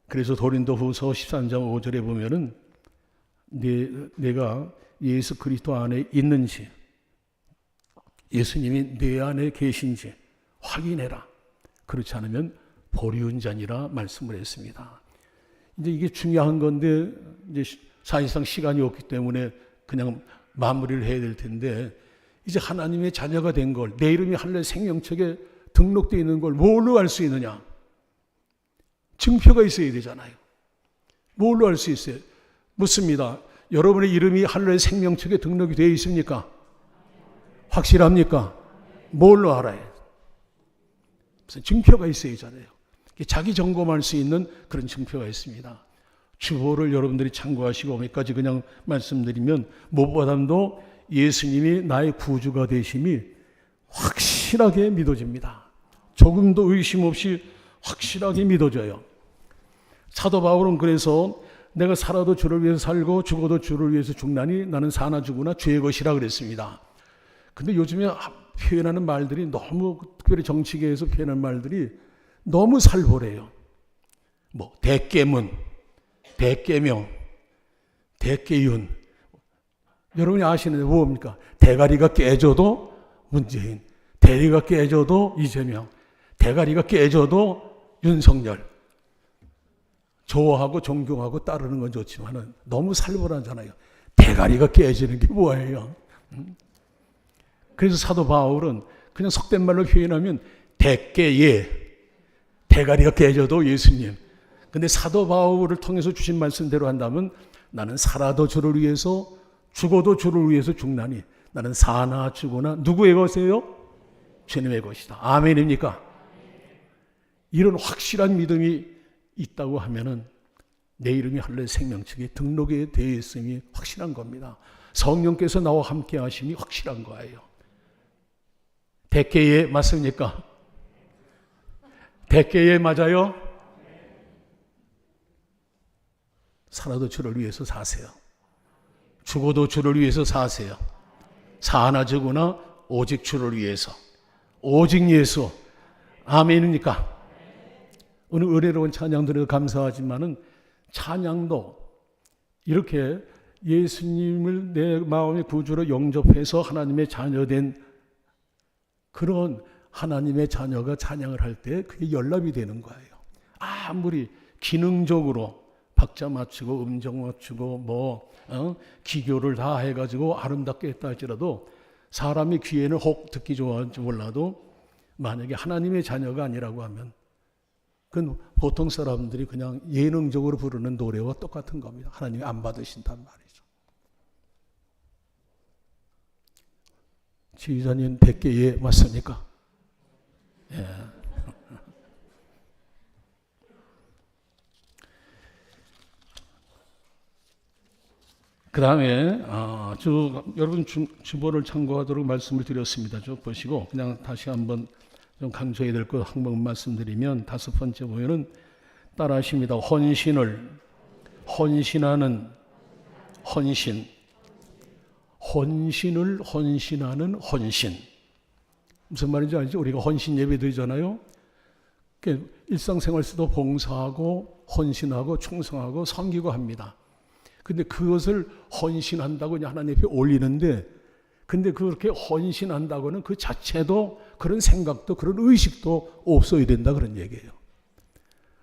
그래서 고린도후서 13장 5절에 보면은 내가 예수 그리스도 안에 있는지, 예수님이 내 안에 계신지 확인해라. 그렇지 않으면 보리운 자니라 말씀을 했습니다. 이제 이게 중요한 건데 이제 사실상 시간이 없기 때문에 그냥 마무리를 해야 될 텐데, 이제 하나님의 자녀가 된 걸, 내 이름이 하늘의 생명책에 등록되어 있는 걸 뭘로 알 수 있느냐? 증표가 있어야 되잖아요. 뭘로 알 수 있어요? 묻습니다. 여러분의 이름이 하늘의 생명책에 등록이 되어 있습니까? 확실합니까? 뭘로 알아요? 무슨 증표가 있어야 하잖아요. 자기 점검할 수 있는 그런 증표가 있습니다. 주보를 여러분들이 참고하시고 여기까지 그냥 말씀드리면, 무엇보다도 예수님이 나의 구주가 되심이 확실하게 믿어집니다. 조금도 의심 없이 확실하게 믿어져요. 사도 바울은 그래서 내가 살아도 주를 위해서 살고 죽어도 주를 위해서 죽나니 나는 사나 죽으나 주의 것이라 그랬습니다. 근데 요즘에 표현하는 말들이 너무, 특별히 정치계에서 표현하는 말들이 너무 살벌해요. 뭐 대깨문, 대깨명, 대깨윤. 여러분이 아시는 뭡니까? 대가리가 깨져도 문재인, 대리가 깨져도 이재명, 대가리가 깨져도 윤석열. 좋아하고 존경하고 따르는 건 좋지만은 너무 살벌하잖아요. 대가리가 깨지는 게 뭐예요? 그래서 사도 바울은 그냥 속된 말로 표현하면 대깨예, 대가리가 깨져도 예수님. 근데 사도 바울을 통해서 주신 말씀대로 한다면, 나는 살아도 주를 위해서 죽어도 주를 위해서 죽나니 나는 사나 죽으나 누구의 것이에요? 주님의 것이다. 아멘입니까? 이런 확실한 믿음이 있다고 하면은 내 이름이 하늘의 생명책에 등록이 되어 있음이 확실한 겁니다. 성령께서 나와 함께 하심이 확실한 거예요. 대깨에 맞습니까? 대깨에 맞아요? 살아도 주를 위해서 사세요. 죽어도 주를 위해서 사세요. 사나 죽으나 오직 주를 위해서. 오직 예수. 아멘입니까? 오늘 은혜로운 찬양 드려 감사하지만은, 찬양도 이렇게 예수님을 내 마음의 구주로 영접해서 하나님의 자녀된 그런 하나님의 자녀가 찬양을 할 때 그게 연락이 되는 거예요. 아무리 기능적으로 박자 맞추고 음정 맞추고 기교를 다 해가지고 아름답게 했다 할지라도, 사람의 귀에는 혹 듣기 좋아할지 몰라도 만약에 하나님의 자녀가 아니라고 하면 그건 보통 사람들이 그냥 예능적으로 부르는 노래와 똑같은 겁니다. 하나님이 안 받으신단 말이죠. 지휘자님 100개에 맞습니까? 예. 그 다음에 여러분 주보를 참고하도록 말씀을 드렸습니다. 쭉 보시고 그냥 다시 한번 좀 강조해야 될 것 한 번 말씀드리면, 5번째 보면은 따라하십니다. 헌신하는 헌신, 헌신을 헌신하는 헌신. 무슨 말인지 알죠? 우리가 헌신 예배 드리잖아요. 일상생활에서도 봉사하고 헌신하고 충성하고 섬기고 합니다. 근데 그것을 헌신한다고 하나님 앞에 올리는데, 근데 그렇게 헌신한다고는 그 자체도 그런 생각도 그런 의식도 없어야 된다, 그런 얘기예요.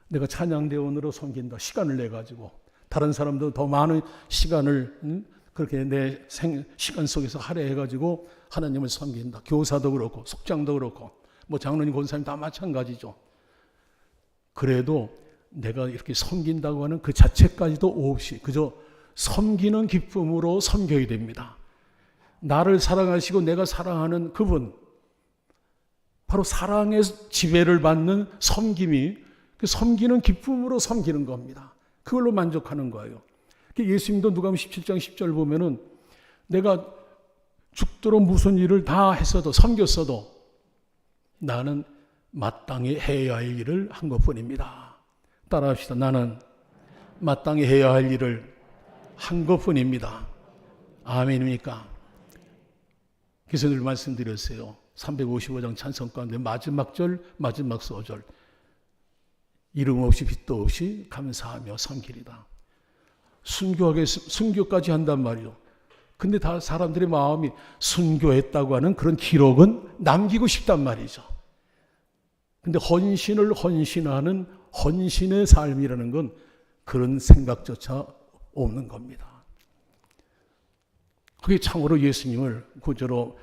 내가 찬양대원으로 섬긴다, 시간을 내 가지고 다른 사람도 더 많은 시간을 그렇게 내 시간 속에서 할애해 가지고 하나님을 섬긴다. 교사도 그렇고 속장도 그렇고 뭐 장로님 권사님 다 마찬가지죠. 그래도 내가 이렇게 섬긴다고 하는 그 자체까지도 없이 그저 섬기는 기쁨으로 섬겨야 됩니다. 나를 사랑하시고 내가 사랑하는 그분, 바로 사랑의 지배를 받는 섬김이 그 섬기는 기쁨으로 섬기는 겁니다. 그걸로 만족하는 거예요. 예수님도 누가복음 17장 10절 보면은 내가 죽도록 무슨 일을 다 했어도 섬겼어도 나는 마땅히 해야 할 일을 한 것뿐입니다. 따라합시다. 나는 마땅히 해야 할 일을 한 것뿐입니다. 아멘입니까? 그래서 늘 말씀드렸어요. 355장 찬송 가운데 마지막 절, 마지막 소절. 이름 없이 빛도 없이 감사하며 섬기리다. 순교까지 한단 말이요. 근데 다 사람들의 마음이 순교했다고 하는 그런 기록은 남기고 싶단 말이죠. 근데 헌신을 헌신하는 헌신의 삶이라는 건 그런 생각조차 없는 겁니다. 그게 참으로 예수님을 구주로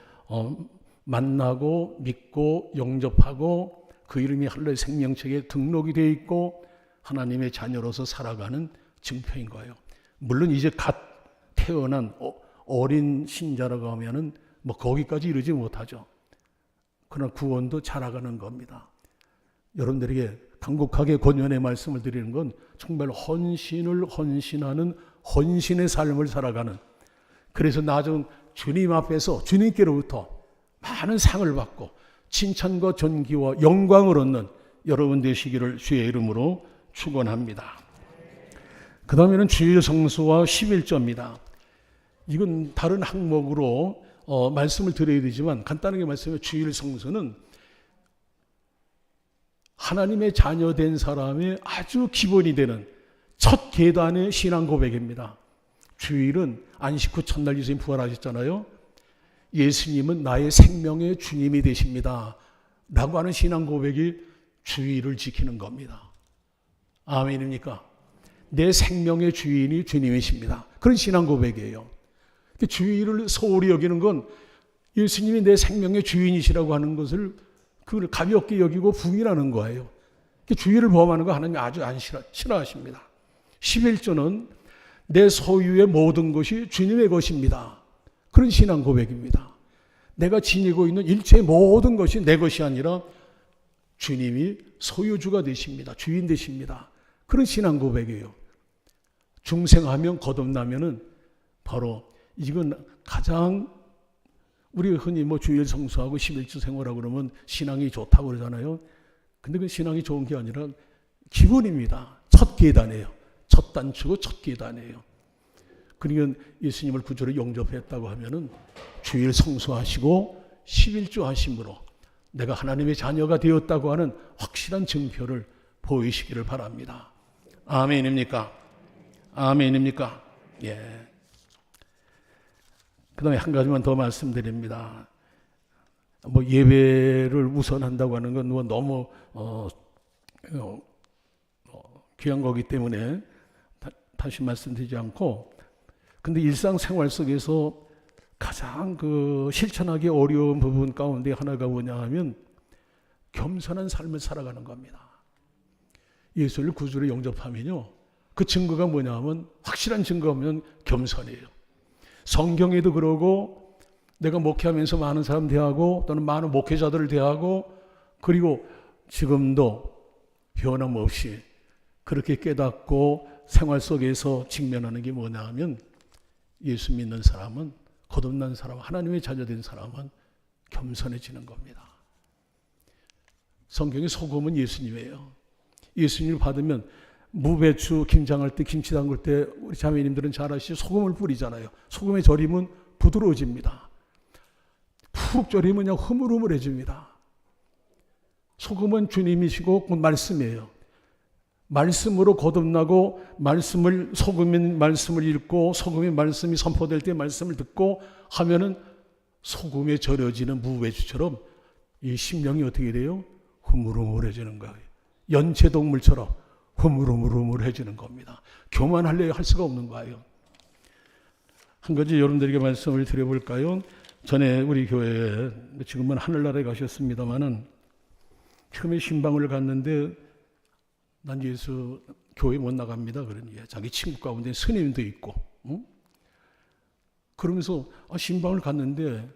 만나고 믿고 영접하고 그 이름이 하늘의 생명책에 등록이 되어 있고 하나님의 자녀로서 살아가는 증표인 거예요. 물론 이제 갓 태어난 어린 신자라고 하면은 뭐 거기까지 이르지 못하죠. 그러나 구원도 자라가는 겁니다. 여러분들에게 간곡하게 권면의 말씀을 드리는 건 정말 헌신을 헌신하는 헌신의 삶을 살아가는, 그래서 나중 주님 앞에서 주님께로부터 많은 상을 받고 칭찬과 존귀와 영광을 얻는 여러분 되시기를 주의 이름으로 축원합니다. 그 다음에는 주일 성수와 11조입니다. 이건 다른 항목으로 말씀을 드려야 되지만 간단하게 말씀해 주일 성수는 하나님의 자녀된 사람의 아주 기본이 되는 첫 계단의 신앙 고백입니다. 주일은 안식 후 첫날 예수님 부활하셨잖아요. 예수님은 나의 생명의 주님이 되십니다 라고 하는 신앙 고백이 주일을 지키는 겁니다. 아멘입니까? 내 생명의 주인이 주님이십니다. 그런 신앙 고백이에요. 주일을 소홀히 여기는 건 예수님이 내 생명의 주인이시라고 하는 것을 그걸 가볍게 여기고 부인하는 거예요. 주일을 범하는 거 하나님이 아주 안 싫어하십니다. 11조는 내 소유의 모든 것이 주님의 것입니다. 그런 신앙 고백입니다. 내가 지니고 있는 일체의 모든 것이 내 것이 아니라 주님이 소유주가 되십니다. 주인 되십니다. 그런 신앙 고백이에요. 중생하면 거듭나면은 바로 이건 가장 우리 흔히 뭐 주일 성수하고 11조 생활하고 그러면 신앙이 좋다고 그러잖아요. 근데 그 신앙이 좋은 게 아니라 기본입니다. 첫 계단이에요. 첫 단추고 첫 계단이에요. 그러니까 예수님을 구주로 영접했다고 하면은 주일 성수하시고 11조 하심으로 내가 하나님의 자녀가 되었다고 하는 확실한 증표를 보이시기를 바랍니다. 아멘입니까? 아멘입니까? 예. 그 다음에 한 가지만 더 말씀드립니다. 뭐 예배를 우선한다고 하는 건 뭐 너무 귀한 거기 때문에 다시 말씀드리지 않고, 근데 일상생활 속에서 가장 그 실천하기 어려운 부분 가운데 하나가 뭐냐 하면 겸손한 삶을 살아가는 겁니다. 예수를 구주로 영접하면요, 그 증거가 뭐냐 하면 확실한 증거면 겸손이에요. 성경에도 그러고 내가 목회하면서 많은 사람 대하고 또는 많은 목회자들을 대하고 그리고 지금도 변함없이 그렇게 깨닫고 생활 속에서 직면하는 게 뭐냐 하면 예수 믿는 사람은, 거듭난 사람, 하나님의 자녀된 사람은 겸손해지는 겁니다. 성경의 소금은 예수님이에요. 예수님을 받으면 무배추 김장할 때, 김치 담글 때 우리 자매님들은 잘 아시죠? 소금을 뿌리잖아요. 소금의 절임은 부드러워집니다. 푹 절이면 그냥 흐물흐물해집니다. 소금은 주님이시고 곧 말씀이에요. 말씀으로 거듭나고 소금인 말씀을 읽고 소금의 말씀이 선포될 때 말씀을 듣고 하면은 소금에 절여지는 무배추처럼 이 심령이 어떻게 돼요? 흐물흐물해지는 거예요. 연체동물처럼 흐물흐물해지는 겁니다. 교만하려 할 수가 없는 거예요. 한 가지 여러분들에게 말씀을 드려볼까요? 전에 우리 교회에, 지금은 하늘나라에 가셨습니다마는 처음에 신방을 갔는데 난 예수 교회 못 나갑니다. 그러니 자기 친구 가운데 스님도 있고, 응? 그러면서 신방을 갔는데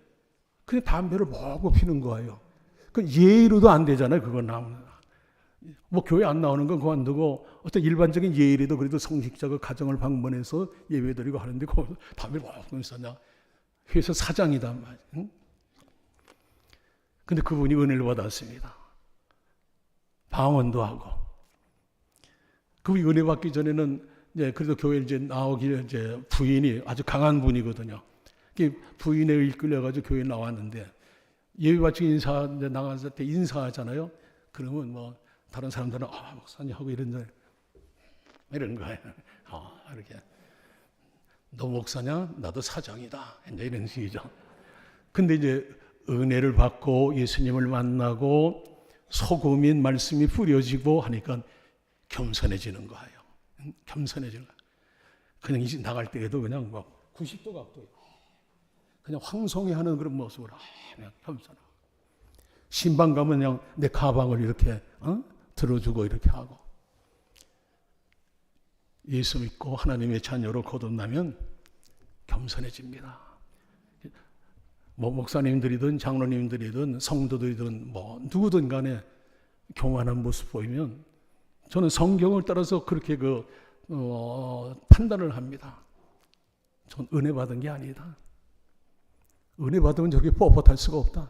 그냥 담배를 마구 피는 거예요. 그 예의로도 안 되잖아요. 그건 나오는. 뭐 교회 안 나오는 건 그만두고 어떤 일반적인 예의라도 그래도 성직자가 가정을 방문해서 예배드리고 하는데 거기서 담배 먹고 있었냐. 회사 사장이단 말이에요. 응? 근데 그분이 은혜를 받았습니다. 방언도 하고. 그분이 은혜 받기 전에는 이제 그래도 교회 이제 나오기 이제 부인이 아주 강한 분이거든요. 부인에 이끌려가지고 교회 나왔는데 예배 바치고 인사 나갔을 때 인사하잖아요. 그러면 뭐 다른 사람들은 목사님 하고 이런 거예요. 이렇게 너 목사냐? 나도 사장이다. 이제 이런 식이죠. 근데 이제 은혜를 받고 예수님을 만나고 소금인 말씀이 뿌려지고 하니까 겸손해지는 거예요. 겸손해지는 거예요. 그냥 이제 나갈 때에도 그냥 막 90도 각도에 그냥 황송해하는 그런 모습으로 그냥 겸손하고 신방 가면 그냥 내 가방을 이렇게 들어주고 이렇게 하고 예수 믿고 하나님의 자녀로 거듭나면 겸손해집니다. 뭐 목사님들이든 장로님들이든 성도들이든 뭐 누구든 간에 교만한 모습 보이면 저는 성경을 따라서 그렇게 판단을 합니다. 전 은혜 받은 게 아니다. 은혜 받으면 저렇게 뻣뻣할 수가 없다.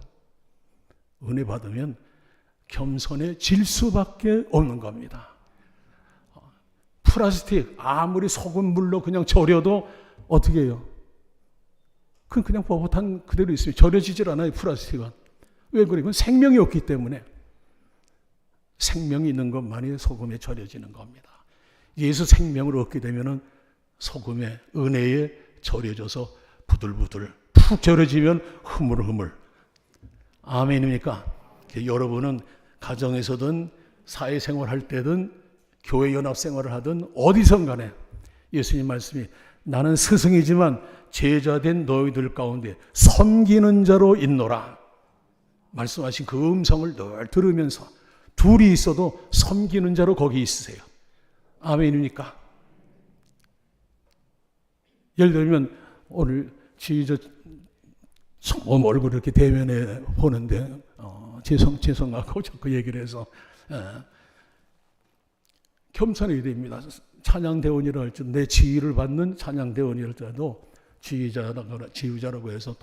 은혜 받으면 겸손해질 수밖에 없는 겁니다. 플라스틱 아무리 소금물로 그냥 절여도 어떻게 해요? 그냥 뻣뻣한 그대로 있어요. 절여지질 않아요. 플라스틱은. 왜 그래? 그건 생명이 없기 때문에. 생명이 있는 것만이 소금에 절여지는 겁니다. 예수 생명을 얻게 되면 소금에 은혜에 절여져서 부들부들 푹 절여지면 흐물흐물. 아멘입니까? 여러분은 가정에서든 사회생활할 때든 교회 연합생활을 하든 어디선 간에 예수님 말씀이 나는 스승이지만 제자된 너희들 가운데 섬기는 자로 있노라 말씀하신 그 음성을 늘 들으면서 둘이 있어도 섬기는 자로 거기 있으세요. 아멘입니까? 예를 들면 오늘 지휘자 얼굴 이렇게 대면에 보는데 죄송하고 자꾸 얘기를 해서 겸손해야 됩니다. 찬양대원이라 할지라도 내 지휘를 받는 찬양대원이라 할지라도 지휘자라고 해서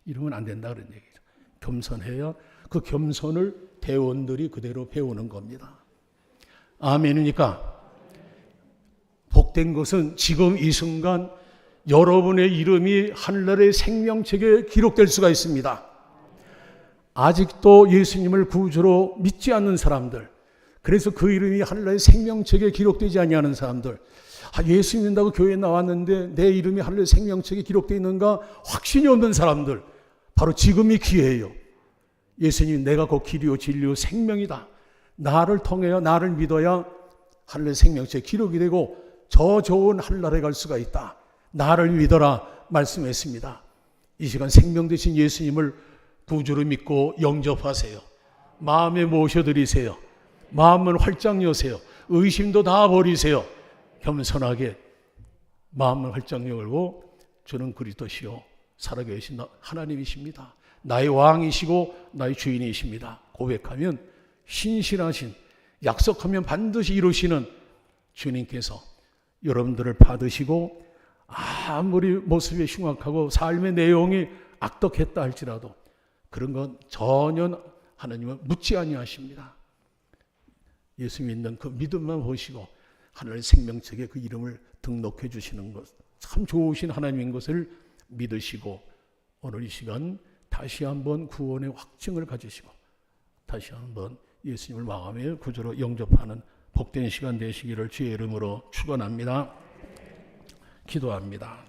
이러면 안 된다 그런 얘기죠. 겸손해야 그 겸손을 대원들이 그대로 배우는 겁니다. 아멘입니까? 복된 것은 지금 이 순간 여러분의 이름이 하늘나라의 생명책에 기록될 수가 있습니다. 아직도 예수님을 구주로 믿지 않는 사람들, 그래서 그 이름이 하늘나라의 생명책에 기록되지 아니하는 사람들, 예수 믿는다고 교회에 나왔는데 내 이름이 하늘나라의 생명책에 기록되어 있는가 확신이 없는 사람들, 바로 지금이 기회예요. 예수님 내가 곧 길이요 진리요 생명이다. 나를 통해야 나를 믿어야 하늘나라의 생명책에 기록이 되고 저 좋은 하늘나라에 갈 수가 있다. 나를 믿어라 말씀했습니다. 이 시간 생명 되신 예수님을 구주로 믿고 영접하세요. 마음에 모셔드리세요. 마음을 활짝 여세요. 의심도 다 버리세요. 겸손하게 마음을 활짝 열고 주는 그리스도시요 살아계신 하나님이십니다. 나의 왕이시고 나의 주인이십니다. 고백하면 신실하신, 약속하면 반드시 이루시는 주님께서 여러분들을 받으시고 아무리 모습이 흉악하고 삶의 내용이 악독했다 할지라도 그런 건 전혀 하나님은 묻지 아니하십니다. 예수 믿는 그 믿음만 보시고 하늘의 생명책에 그 이름을 등록해 주시는 것, 참 좋으신 하나님인 것을 믿으시고 오늘 이 시간 다시 한번 구원의 확증을 가지시고 다시 한번 예수님을 마음의 구주로 영접하는 복된 시간 되시기를 주의 이름으로 축원합니다. 기도합니다.